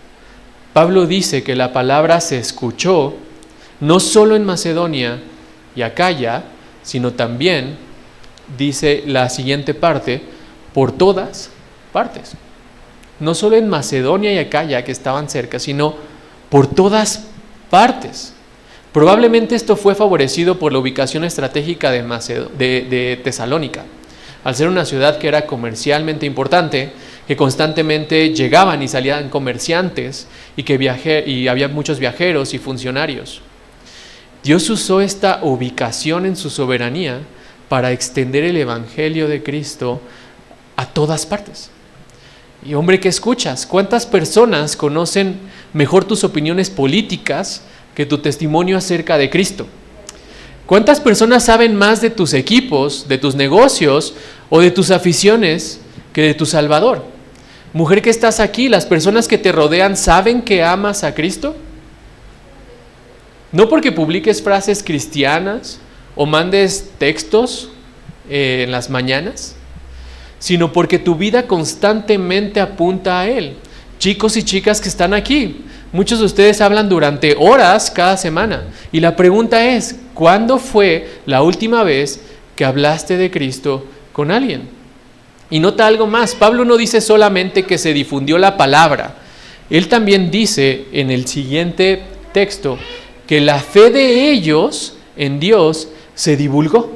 Pablo dice que la palabra se escuchó no solo en Macedonia y Acaya, sino también, dice la siguiente parte, por todas partes. no solo en Macedonia y Acaya, que estaban cerca, sino por todas partes. Probablemente esto fue favorecido por la ubicación estratégica de Tesalónica, al ser una ciudad que era comercialmente importante, que constantemente llegaban y salían comerciantes y había muchos viajeros y funcionarios. Dios usó esta ubicación en su soberanía para extender el evangelio de Cristo a todas partes. Y hombre, ¿qué escuchas? ¿Cuántas personas conocen mejor tus opiniones políticas que tu testimonio acerca de Cristo? ¿Cuántas personas saben más de tus equipos, de tus negocios o de tus aficiones que de tu Salvador? Mujer que estás aquí, ¿las personas que te rodean saben que amas a Cristo? No porque publiques frases cristianas o mandes textos en las mañanas, sino porque tu vida constantemente apunta a Él. Chicos y chicas que están aquí, muchos de ustedes hablan durante horas cada semana. Y la pregunta es, ¿cuándo fue la última vez que hablaste de Cristo con alguien? Y nota algo más, Pablo no dice solamente que se difundió la palabra. Él también dice en el siguiente texto que la fe de ellos en Dios se divulgó.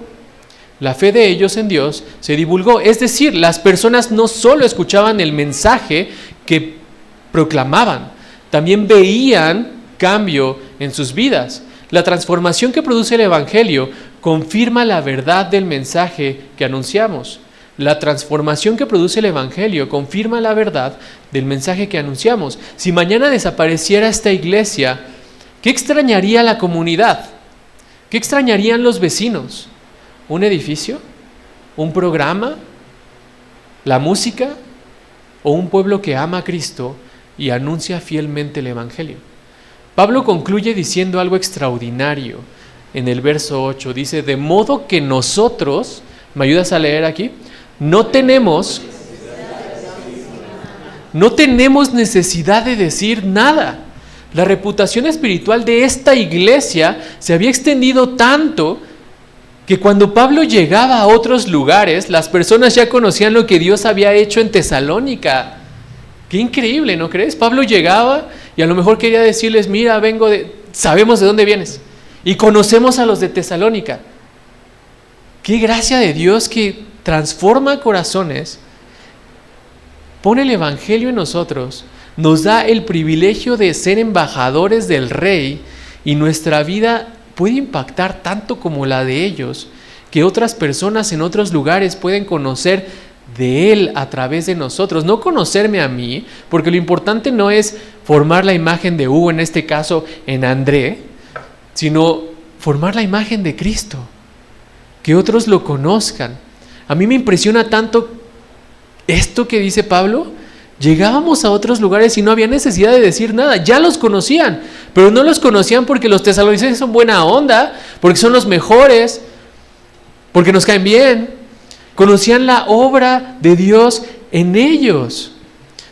La fe de ellos en Dios se divulgó. Es decir, las personas no solo escuchaban el mensaje que proclamaban, también veían cambio en sus vidas. La transformación que produce el Evangelio confirma la verdad del mensaje que anunciamos. La transformación que produce el Evangelio confirma la verdad del mensaje que anunciamos. Si mañana desapareciera esta iglesia, ¿qué extrañaría la comunidad? ¿Qué extrañarían los vecinos? ¿Un edificio? ¿Un programa? ¿La música? ¿O un pueblo que ama a Cristo y anuncia fielmente el Evangelio? Pablo concluye diciendo algo extraordinario en el verso 8. Dice, de modo que nosotros, ¿me ayudas a leer aquí? No tenemos necesidad de decir nada. La reputación espiritual de esta iglesia se había extendido tanto que cuando Pablo llegaba a otros lugares, las personas ya conocían lo que Dios había hecho en Tesalónica. Qué increíble, ¿no crees? Pablo llegaba y a lo mejor quería decirles, mira, sabemos de dónde vienes y conocemos a los de Tesalónica. Qué gracia de Dios que transforma corazones, pone el Evangelio en nosotros, nos da el privilegio de ser embajadores del Rey y nuestra vida puede impactar tanto como la de ellos, que otras personas en otros lugares pueden conocer de Él a través de nosotros. No conocerme a mí, porque lo importante no es formar la imagen de Hugo, en este caso en André, sino formar la imagen de Cristo, que otros lo conozcan. A mí me impresiona tanto esto que dice Pablo. Llegábamos a otros lugares y no había necesidad de decir nada, ya los conocían, pero no los conocían porque los tesalonicenses son buena onda, porque son los mejores, porque nos caen bien. Conocían la obra de Dios en ellos.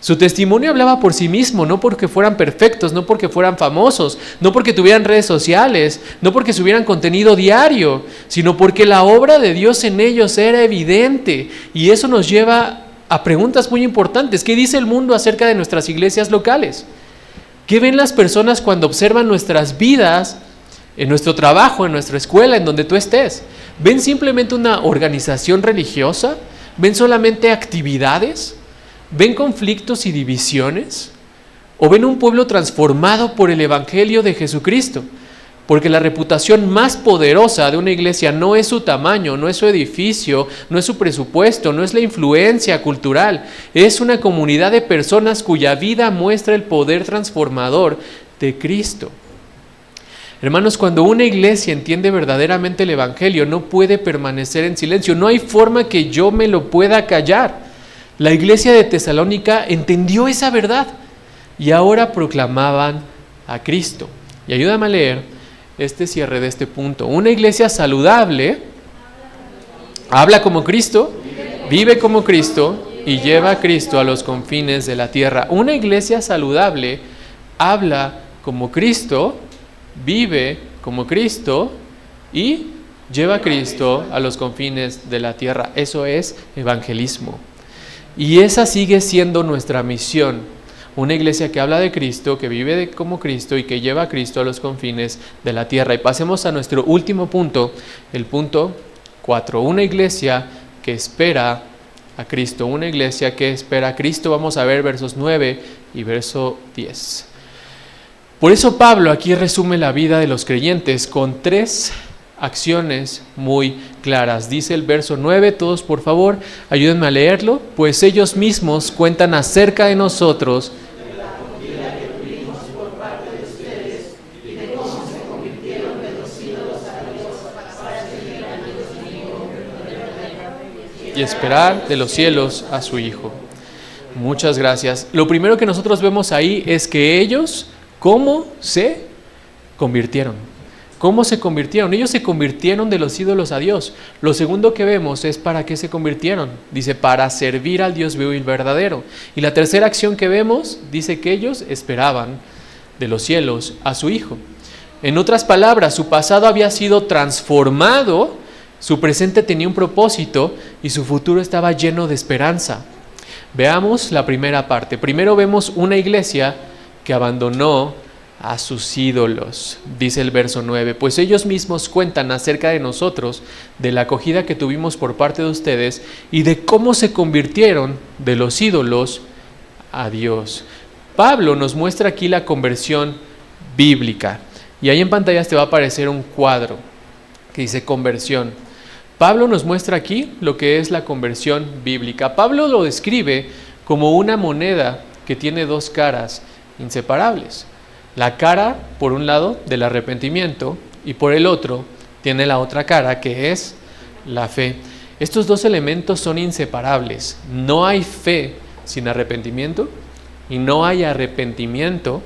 Su testimonio hablaba por sí mismo, no porque fueran perfectos, no porque fueran famosos, no porque tuvieran redes sociales, no porque subieran contenido diario, sino porque la obra de Dios en ellos era evidente. Y eso nos lleva a preguntas muy importantes. ¿Qué dice el mundo acerca de nuestras iglesias locales? ¿Qué ven las personas cuando observan nuestras vidas, en nuestro trabajo, en nuestra escuela, en donde tú estés? ¿Ven simplemente una organización religiosa? ¿Ven solamente actividades? ¿Ven conflictos y divisiones? ¿O ven un pueblo transformado por el Evangelio de Jesucristo? Porque la reputación más poderosa de una iglesia no es su tamaño, no es su edificio, no es su presupuesto, no es la influencia cultural. Es una comunidad de personas cuya vida muestra el poder transformador de Cristo. Hermanos, cuando una iglesia entiende verdaderamente el Evangelio, no puede permanecer en silencio. No hay forma que yo me lo pueda callar. La iglesia de Tesalónica entendió esa verdad y ahora proclamaban a Cristo. Y ayúdame a leer este cierre de este punto. Una iglesia saludable habla como Cristo, vive como Cristo y lleva a Cristo a los confines de la tierra. Una iglesia saludable habla como Cristo, vive como Cristo y lleva a Cristo a los confines de la tierra. Eso es evangelismo. Y esa sigue siendo nuestra misión. Una iglesia que habla de Cristo, que vive como Cristo y que lleva a Cristo a los confines de la tierra. Y pasemos a nuestro último punto, el punto 4. Una iglesia que espera a Cristo, una iglesia que espera a Cristo. Vamos a ver versos 9 y verso 10. Por eso Pablo aquí resume la vida de los creyentes con 3 acciones muy claras. Dice el verso 9, todos por favor, ayúdenme a leerlo. Pues ellos mismos cuentan acerca de nosotros y esperar de los cielos a su Hijo. Muchas gracias. Lo primero que nosotros vemos ahí es que ellos, ¿cómo se convirtieron? ¿Cómo se convirtieron? Ellos se convirtieron de los ídolos a Dios. Lo segundo que vemos es para qué se convirtieron. Dice, para servir al Dios vivo y verdadero. Y la tercera acción que vemos, dice que ellos esperaban de los cielos a su Hijo. En otras palabras, su pasado había sido transformado, su presente tenía un propósito y su futuro estaba lleno de esperanza. Veamos la primera parte. Primero vemos una iglesia que abandonó a sus ídolos. Dice el verso 9, pues ellos mismos cuentan acerca de nosotros, de la acogida que tuvimos por parte de ustedes y de cómo se convirtieron de los ídolos a Dios. Pablo nos muestra aquí la conversión bíblica. Y ahí en pantalla te va a aparecer un cuadro que dice conversión. Pablo nos muestra aquí lo que es la conversión bíblica. Pablo lo describe como una moneda que tiene 2 caras inseparables. La cara, por un lado, del arrepentimiento y por el otro tiene la otra cara que es la fe. Estos 2 elementos son inseparables. No hay fe sin arrepentimiento y no hay arrepentimiento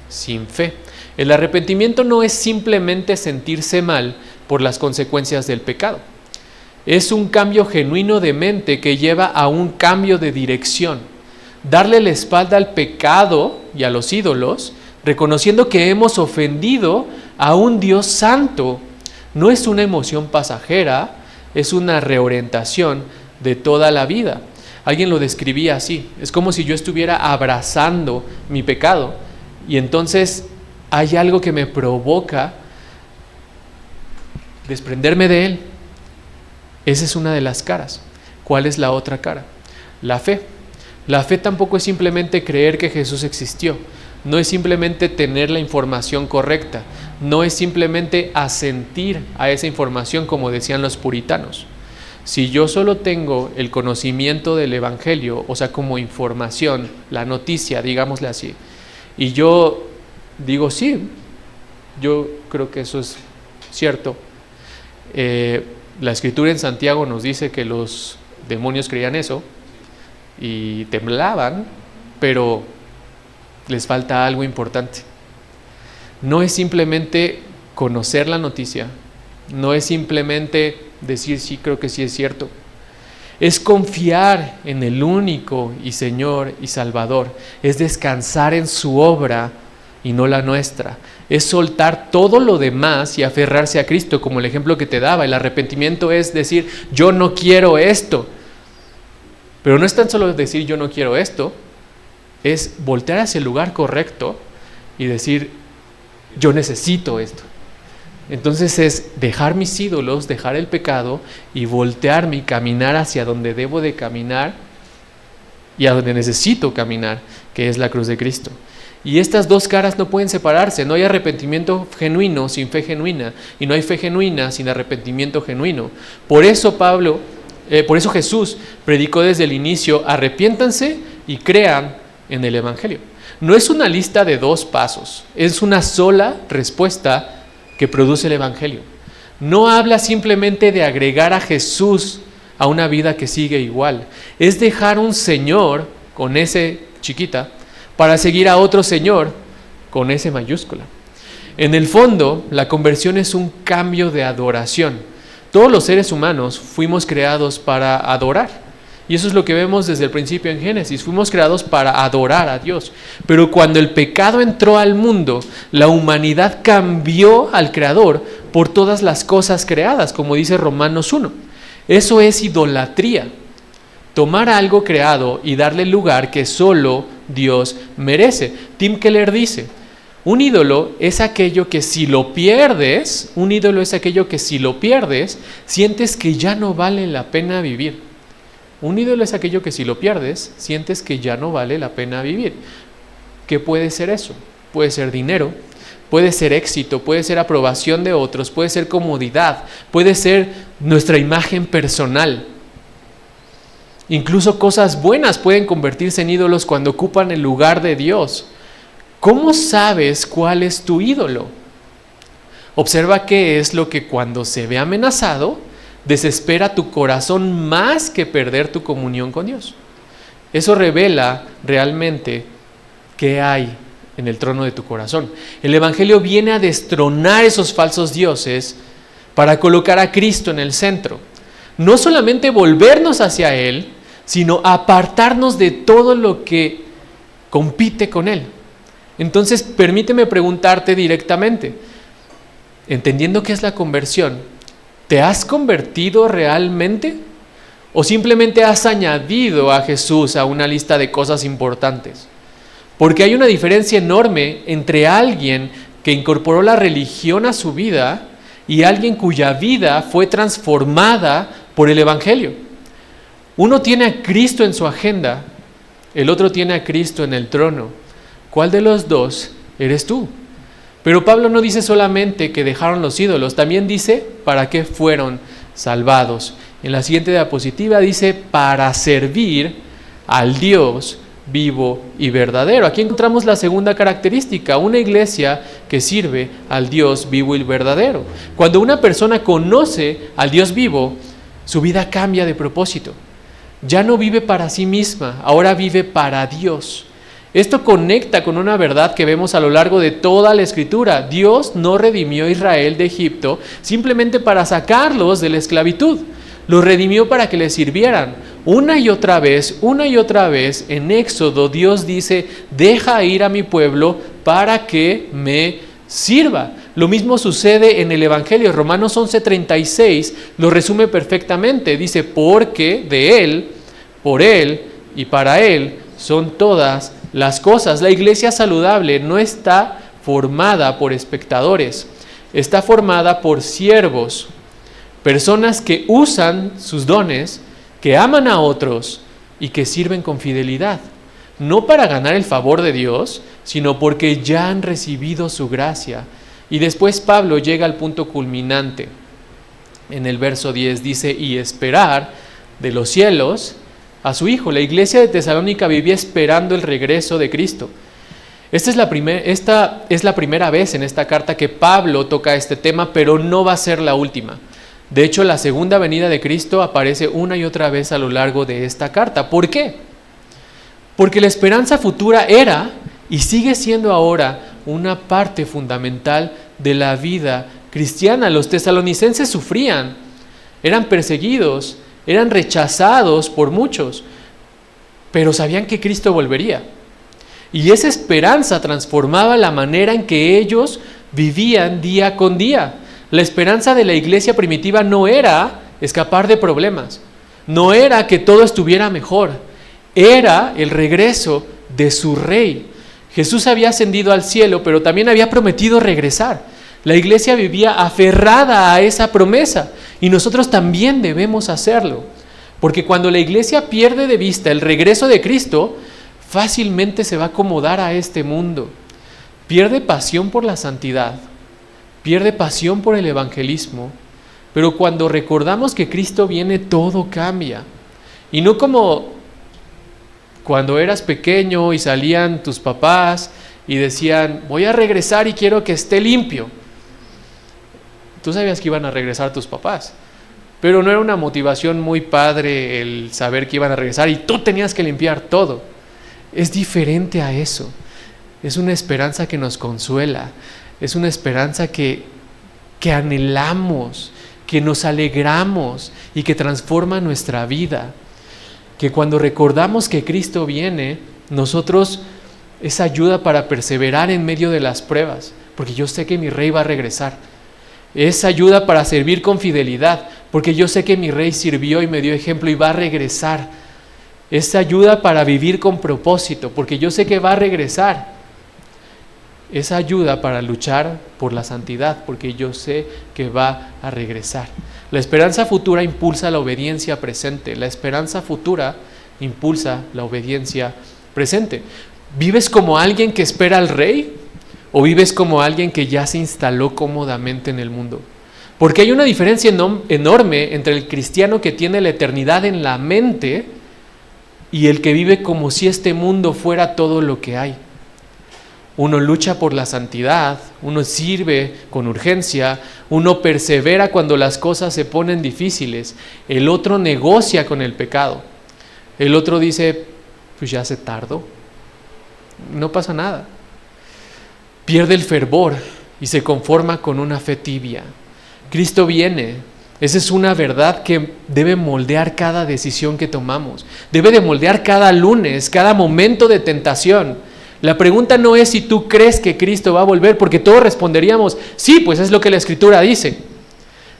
sin fe. El arrepentimiento no es simplemente sentirse mal por las consecuencias del pecado. Es un cambio genuino de mente que lleva a un cambio de dirección. Darle la espalda al pecado y a los ídolos, reconociendo que hemos ofendido a un Dios santo, no es una emoción pasajera, es una reorientación de toda la vida. Alguien lo describía así, es como si yo estuviera abrazando mi pecado y entonces hay algo que me provoca desprenderme de él. Esa es una de las caras. ¿Cuál es la otra cara? La fe. La fe tampoco es simplemente creer que Jesús existió. No es simplemente tener la información correcta. No es simplemente asentir a esa información como decían los puritanos. Si yo solo tengo el conocimiento del Evangelio, o sea, como información, la noticia, digámosle así, y yo digo, sí, yo creo que eso es cierto. La Escritura en Santiago nos dice que los demonios creían eso y temblaban, pero les falta algo importante. No es simplemente conocer la noticia, no es simplemente decir sí, creo que sí es cierto. Es confiar en el único y Señor y Salvador, es descansar en su obra y no la nuestra. Es soltar todo lo demás y aferrarse a Cristo, como el ejemplo que te daba. El arrepentimiento es decir, yo no quiero esto. Pero no es tan solo decir yo no quiero esto, es voltear hacia el lugar correcto y decir, yo necesito esto. Entonces es dejar mis ídolos, dejar el pecado y voltearme y caminar hacia donde debo de caminar y a donde necesito caminar, que es la cruz de Cristo. Y estas 2 caras no pueden separarse. No hay arrepentimiento genuino sin fe genuina y no hay fe genuina sin arrepentimiento genuino. Por eso Jesús predicó desde el inicio, arrepiéntanse y crean en el Evangelio. No es una lista de 2 pasos, es una sola respuesta que produce el Evangelio. No habla simplemente de agregar a Jesús a una vida que sigue igual. Es dejar un Señor con S chiquita para seguir a otro Señor con S mayúscula. En el fondo, la conversión es un cambio de adoración. Todos los seres humanos fuimos creados para adorar. Y eso es lo que vemos desde el principio en Génesis. Fuimos creados para adorar a Dios. Pero cuando el pecado entró al mundo, la humanidad cambió al Creador por todas las cosas creadas, como dice Romanos 1. Eso es idolatría. tomar algo creado y darle el lugar que solo Dios merece. Tim Keller dice, un ídolo es aquello que si lo pierdes, sientes que ya no vale la pena vivir. Un ídolo es aquello que si lo pierdes, sientes que ya no vale la pena vivir. ¿Qué puede ser eso? Puede ser dinero, puede ser éxito, puede ser aprobación de otros, puede ser comodidad, puede ser nuestra imagen personal. Incluso cosas buenas pueden convertirse en ídolos cuando ocupan el lugar de Dios. ¿Cómo sabes cuál es tu ídolo? Observa qué es lo que cuando se ve amenazado, desespera tu corazón más que perder tu comunión con Dios. Eso revela realmente qué hay en el trono de tu corazón. El Evangelio viene a destronar esos falsos dioses para colocar a Cristo en el centro. No solamente volvernos hacia Él, sino apartarnos de todo lo que compite con Él. Entonces, permíteme preguntarte directamente, entendiendo qué es la conversión, ¿te has convertido realmente? ¿O simplemente has añadido a Jesús a una lista de cosas importantes? Porque hay una diferencia enorme entre alguien que incorporó la religión a su vida y alguien cuya vida fue transformada por el Evangelio. Uno tiene a Cristo en su agenda, el otro tiene a Cristo en el trono. ¿Cuál de los dos eres tú? Pero Pablo no dice solamente que dejaron los ídolos, también dice para qué fueron salvados. En la siguiente diapositiva dice para servir al Dios vivo y verdadero. Aquí encontramos la segunda característica, una iglesia que sirve al Dios vivo y verdadero. Cuando una persona conoce al Dios vivo, su vida cambia de propósito. Ya no vive para sí misma, ahora vive para Dios. Esto conecta con una verdad que vemos a lo largo de toda la Escritura. Dios no redimió a Israel de Egipto simplemente para sacarlos de la esclavitud. Los redimió para que le sirvieran. Una y otra vez, en Éxodo, Dios dice, deja ir a mi pueblo para que me sirva. Lo mismo sucede en el Evangelio. Romanos 11:36 lo resume perfectamente. Dice, porque de Él, por Él y para Él son todas las cosas. La iglesia saludable no está formada por espectadores, está formada por siervos, personas que usan sus dones, que aman a otros y que sirven con fidelidad, no para ganar el favor de Dios, sino porque ya han recibido su gracia. Y después Pablo llega al punto culminante. En el verso 10 dice, y esperar de los cielos a su Hijo. La iglesia de Tesalónica vivía esperando el regreso de Cristo. Esta es la primera vez en esta carta que Pablo toca este tema, pero no va a ser la última. De hecho, la segunda venida de Cristo aparece una y otra vez a lo largo de esta carta. ¿Por qué? Porque la esperanza futura era y sigue siendo ahora una parte fundamental de la vida cristiana. Los tesalonicenses sufrían, eran perseguidos, eran rechazados por muchos, pero sabían que Cristo volvería. Y esa esperanza transformaba la manera en que ellos vivían día con día. La esperanza de la iglesia primitiva no era escapar de problemas, no era que todo estuviera mejor, era el regreso de su rey. Jesús había ascendido al cielo, pero también había prometido regresar. La iglesia vivía aferrada a esa promesa y nosotros también debemos hacerlo. Porque cuando la iglesia pierde de vista el regreso de Cristo, fácilmente se va a acomodar a este mundo. Pierde pasión por la santidad, pierde pasión por el evangelismo, pero cuando recordamos que Cristo viene, todo cambia. Y no como cuando eras pequeño y salían tus papás y decían, voy a regresar y quiero que esté limpio. Tú sabías que iban a regresar tus papás, pero no era una motivación muy padre el saber que iban a regresar y tú tenías que limpiar todo. Es diferente a eso. Es una esperanza que nos consuela, es una esperanza que anhelamos, que nos alegramos y que transforma nuestra vida. Que cuando recordamos que Cristo viene, nosotros es ayuda para perseverar en medio de las pruebas, porque yo sé que mi rey va a regresar. Es ayuda para servir con fidelidad, porque yo sé que mi rey sirvió y me dio ejemplo y va a regresar. Es ayuda para vivir con propósito, porque yo sé que va a regresar. Es ayuda para luchar por la santidad, porque yo sé que va a regresar. La esperanza futura impulsa la obediencia presente. La esperanza futura impulsa la obediencia presente. ¿Vives como alguien que espera al rey o vives como alguien que ya se instaló cómodamente en el mundo? Porque hay una diferencia enorme entre el cristiano que tiene la eternidad en la mente y el que vive como si este mundo fuera todo lo que hay. Uno lucha por la santidad, uno sirve con urgencia, uno persevera cuando las cosas se ponen difíciles, el otro negocia con el pecado. El otro dice, pues ya se tardó, no pasa nada. Pierde el fervor y se conforma con una fe tibia. Cristo viene. Esa es una verdad que debe moldear cada decisión que tomamos. Debe de moldear cada lunes, cada momento de tentación. La pregunta no es si tú crees que Cristo va a volver, porque todos responderíamos, sí, pues es lo que la Escritura dice.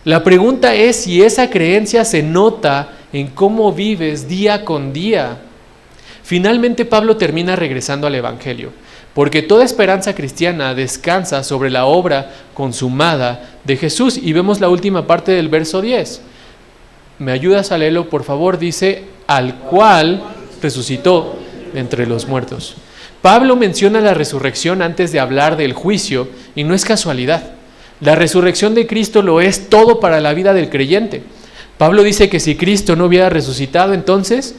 La pregunta es si esa creencia se nota en cómo vives día con día. Finalmente Pablo termina regresando al Evangelio, porque toda esperanza cristiana descansa sobre la obra consumada de Jesús. Y vemos la última parte del verso 10. ¿Me ayudas a leerlo, por favor? Dice, al cual resucitó de entre los muertos. Pablo menciona la resurrección antes de hablar del juicio, y no es casualidad. La resurrección de Cristo lo es todo para la vida del creyente. Pablo dice que si Cristo no hubiera resucitado, entonces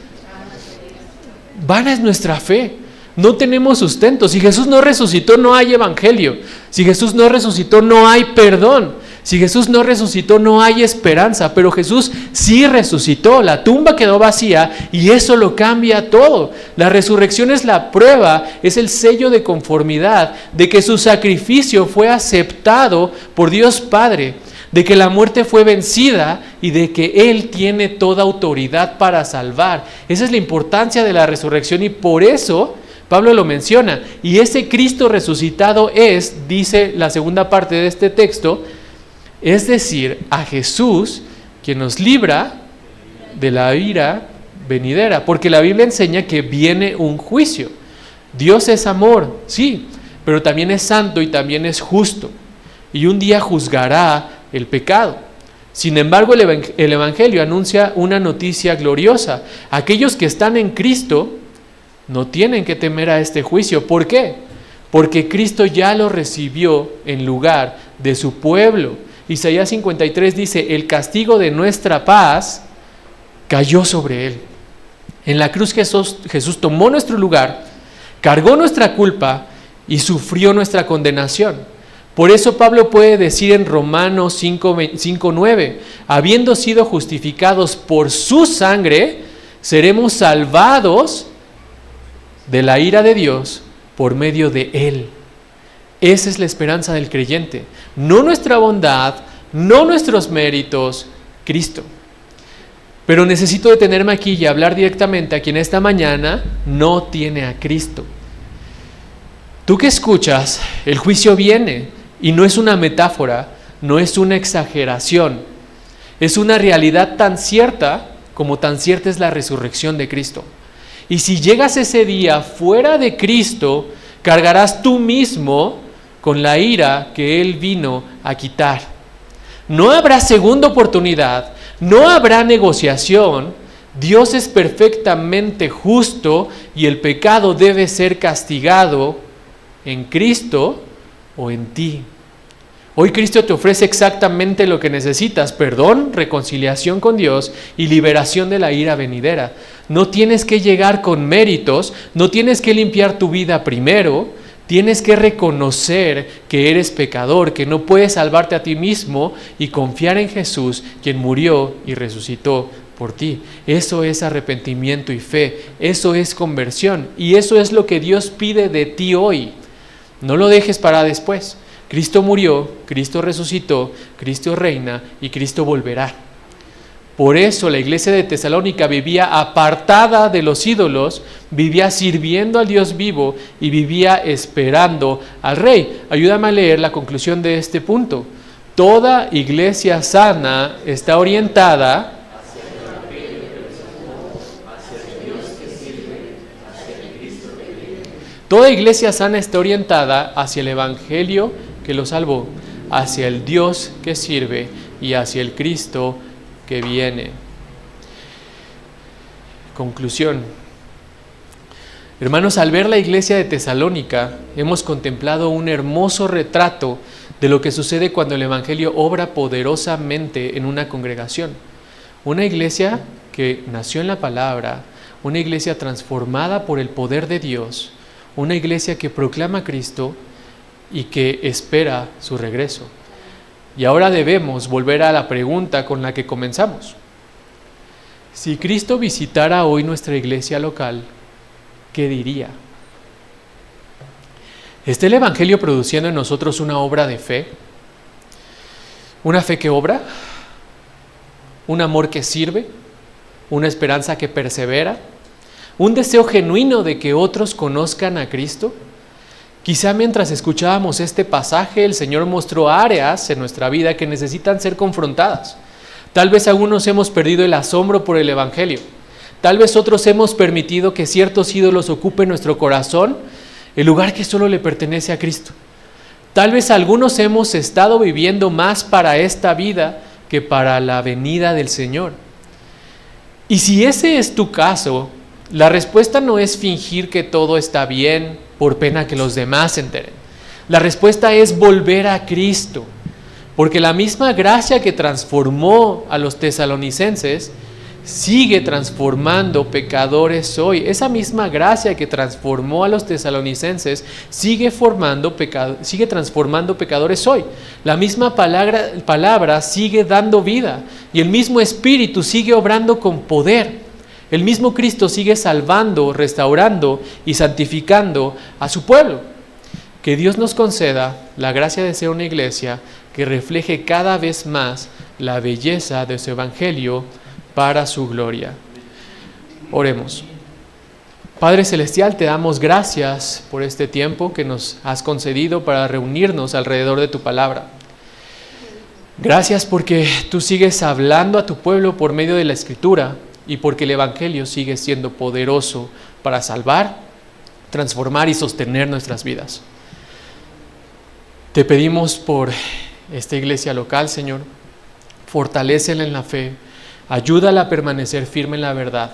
vana es nuestra fe. No tenemos sustento. Si Jesús no resucitó, no hay evangelio. Si Jesús no resucitó, no hay perdón. Si Jesús no resucitó, no hay esperanza. Pero Jesús sí resucitó. La tumba quedó vacía y eso lo cambia todo. La resurrección es la prueba, es el sello de conformidad de que su sacrificio fue aceptado por Dios Padre, de que la muerte fue vencida y de que Él tiene toda autoridad para salvar. Esa es la importancia de la resurrección y por eso Pablo lo menciona. Y ese Cristo resucitado es, dice la segunda parte de este texto, es decir, a Jesús quien nos libra de la ira venidera, porque la Biblia enseña que viene un juicio. Dios es amor, sí, pero también es santo y también es justo, y un día juzgará el pecado. Sin embargo, el Evangelio anuncia una noticia gloriosa. Aquellos que están en Cristo no tienen que temer a este juicio. ¿Por qué? Porque Cristo ya lo recibió en lugar de su pueblo. Isaías 53 dice, el castigo de nuestra paz cayó sobre Él. En la cruz Jesús tomó nuestro lugar, cargó nuestra culpa y sufrió nuestra condenación. Por eso Pablo puede decir en Romanos 5:9, habiendo sido justificados por su sangre, seremos salvados de la ira de Dios por medio de Él. Esa es la esperanza del creyente. No nuestra bondad, no nuestros méritos, Cristo. Pero necesito detenerme aquí y hablar directamente a quien esta mañana no tiene a Cristo. Tú que escuchas, el juicio viene y no es una metáfora, no es una exageración. Es una realidad tan cierta como tan cierta es la resurrección de Cristo. Y si llegas ese día fuera de Cristo, cargarás tú mismo con la ira que Él vino a quitar. No habrá segunda oportunidad, no habrá negociación. Dios es perfectamente justo y el pecado debe ser castigado en Cristo o en ti. Hoy Cristo te ofrece exactamente lo que necesitas: perdón, reconciliación con Dios y liberación de la ira venidera. No tienes que llegar con méritos, no tienes que limpiar tu vida primero, tienes que reconocer que eres pecador, que no puedes salvarte a ti mismo y confiar en Jesús, quien murió y resucitó por ti. Eso es arrepentimiento y fe, eso es conversión y eso es lo que Dios pide de ti hoy. No lo dejes para después. Cristo murió, Cristo resucitó, Cristo reina y Cristo volverá. Por eso la iglesia de Tesalónica vivía apartada de los ídolos, vivía sirviendo al Dios vivo y vivía esperando al Rey. Ayúdame a leer la conclusión de este punto. Toda iglesia sana está orientada hacia Dios que Toda iglesia sana está orientada hacia el Evangelio que lo salvó, hacia el Dios que sirve y hacia el Cristo que viene. Conclusión. Hermanos, al ver la iglesia de Tesalónica, hemos contemplado un hermoso retrato de lo que sucede cuando el Evangelio obra poderosamente en una congregación. Una iglesia que nació en la palabra, una iglesia transformada por el poder de Dios, una iglesia que proclama a Cristo y que espera su regreso. Y ahora debemos volver a la pregunta con la que comenzamos. Si Cristo visitara hoy nuestra iglesia local, ¿qué diría? ¿Está el Evangelio produciendo en nosotros una obra de fe? ¿Una fe que obra? ¿Un amor que sirve? ¿Una esperanza que persevera? ¿Un deseo genuino de que otros conozcan a Cristo? Quizá mientras escuchábamos este pasaje, el Señor mostró áreas en nuestra vida que necesitan ser confrontadas. Tal vez algunos hemos perdido el asombro por el Evangelio. Tal vez otros hemos permitido que ciertos ídolos ocupen nuestro corazón, el lugar que solo le pertenece a Cristo. Tal vez algunos hemos estado viviendo más para esta vida que para la venida del Señor. Y si ese es tu caso, la respuesta no es fingir que todo está bien por pena que los demás se enteren. La respuesta es volver a Cristo, porque la misma gracia que transformó a los tesalonicenses sigue transformando pecadores hoy. Esa misma gracia que transformó a los tesalonicenses sigue transformando pecadores hoy. La misma palabra sigue dando vida y el mismo Espíritu sigue obrando con poder. El mismo Cristo sigue salvando, restaurando y santificando a su pueblo. Que Dios nos conceda la gracia de ser una iglesia que refleje cada vez más la belleza de su Evangelio para su gloria. Oremos. Padre Celestial, te damos gracias por este tiempo que nos has concedido para reunirnos alrededor de tu palabra. Gracias porque tú sigues hablando a tu pueblo por medio de la Escritura y porque el Evangelio sigue siendo poderoso para salvar, transformar y sostener nuestras vidas. Te pedimos por esta iglesia local, Señor, fortalécela en la fe, ayúdala a permanecer firme en la verdad,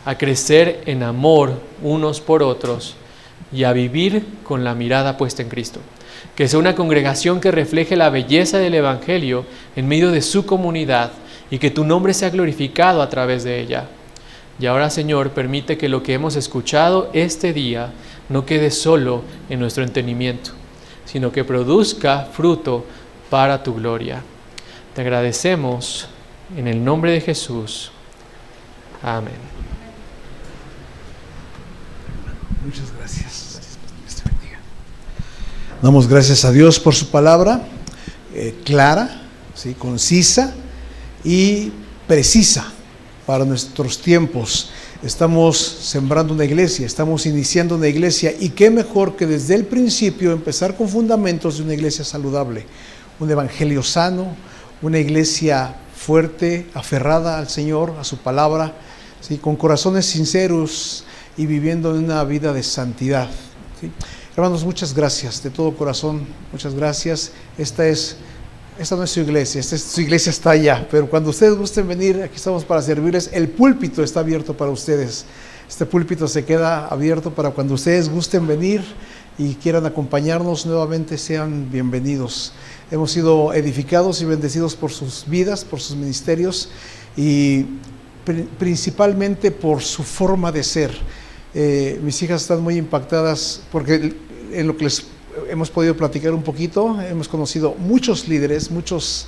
a crecer en amor unos por otros y a vivir con la mirada puesta en Cristo. Que sea una congregación que refleje la belleza del Evangelio en medio de su comunidad y que tu nombre sea glorificado a través de ella. Y ahora, Señor, permite que lo que hemos escuchado este día no quede solo en nuestro entendimiento, sino que produzca fruto para tu gloria. Te agradecemos en el nombre de Jesús. Amén. Muchas gracias. Dios te bendiga. Damos gracias a Dios por su palabra, clara, ¿sí? Concisa y precisa para nuestros tiempos. Estamos sembrando una iglesia, estamos iniciando una iglesia, y qué mejor que desde el principio empezar con fundamentos de una iglesia saludable, un evangelio sano, una iglesia fuerte, aferrada al Señor, a su palabra, ¿sí? Con corazones sinceros y viviendo en una vida de santidad, ¿sí? Hermanos, muchas gracias, de todo corazón, muchas gracias. Esta no es su iglesia, su iglesia está allá, pero cuando ustedes gusten venir, aquí estamos para servirles. El púlpito está abierto para ustedes. Este púlpito se queda abierto para cuando ustedes gusten venir y quieran acompañarnos nuevamente, sean bienvenidos. Hemos sido edificados y bendecidos por sus vidas, por sus ministerios y principalmente por su forma de ser. Mis hijas están muy impactadas porque en lo que les hemos podido platicar un poquito, hemos conocido muchos líderes, muchos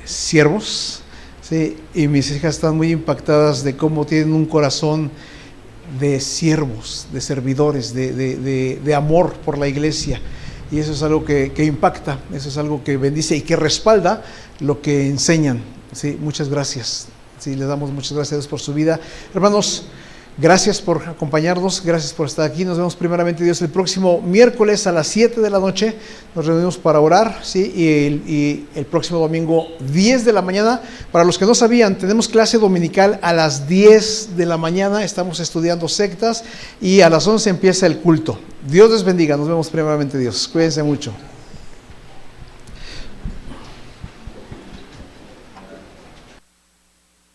siervos, ¿sí? Y mis hijas están muy impactadas de cómo tienen un corazón de siervos, de servidores, de amor por la iglesia. Y eso es algo que impacta, eso es algo que bendice y que respalda lo que enseñan, ¿sí? Muchas gracias, ¿sí? Les damos muchas gracias por su vida. Hermanos, Gracias por acompañarnos, gracias por estar aquí. Nos vemos primeramente Dios el próximo miércoles a las 7 de la noche. Nos reunimos para orar, ¿sí? Y el próximo domingo 10 de la mañana. Para los que no sabían, tenemos clase dominical a las 10 de la mañana. Estamos estudiando sectas y a las 11 empieza el culto. Dios les bendiga. Nos vemos primeramente Dios. Cuídense mucho.